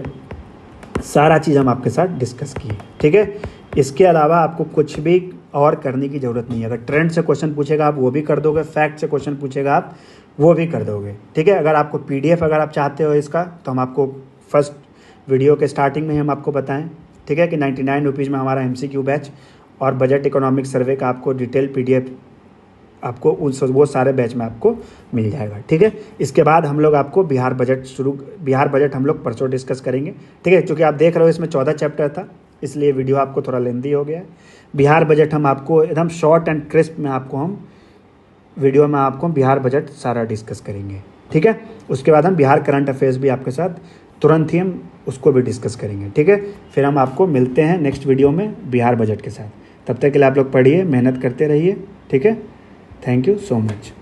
सारा चीज़ हम आपके साथ डिस्कस किए, ठीक है। इसके अलावा आपको कुछ भी और करने की ज़रूरत नहीं है। अगर ट्रेंड से क्वेश्चन पूछेगा आप वो भी कर दोगे, फैक्ट से क्वेश्चन पूछेगा आप वो भी कर दोगे, ठीक है। अगर आपको PDF अगर आप चाहते हो इसका तो हम आपको फर्स्ट वीडियो के स्टार्टिंग में हम आपको बताएं, ठीक है, कि 99 रुपीज़ में हमारा MCQ बैच और बजट इकोनॉमिक सर्वे का आपको डिटेल PDF आपको वो सारे बैच में आपको मिल जाएगा, ठीक है। इसके बाद हम लोग आपको बिहार बजट हम लोग परसों डिस्कस करेंगे, ठीक है। क्योंकि आप देख रहे हो इसमें 14 चैप्टर था, इसलिए वीडियो आपको थोड़ा लेंदी हो गया है। बिहार बजट हम आपको एकदम शॉर्ट एंड क्रिस्प में आपको हम वीडियो में आपको बिहार बजट सारा डिस्कस करेंगे, ठीक है। उसके बाद हम बिहार करंट अफेयर्स भी आपके साथ तुरंत ही हम उसको भी डिस्कस करेंगे, ठीक है। फिर हम आपको मिलते हैं नेक्स्ट वीडियो में बिहार बजट के साथ। तब तक के लिए आप लोग पढ़िए, मेहनत करते रहिए, ठीक है। Thank you so much.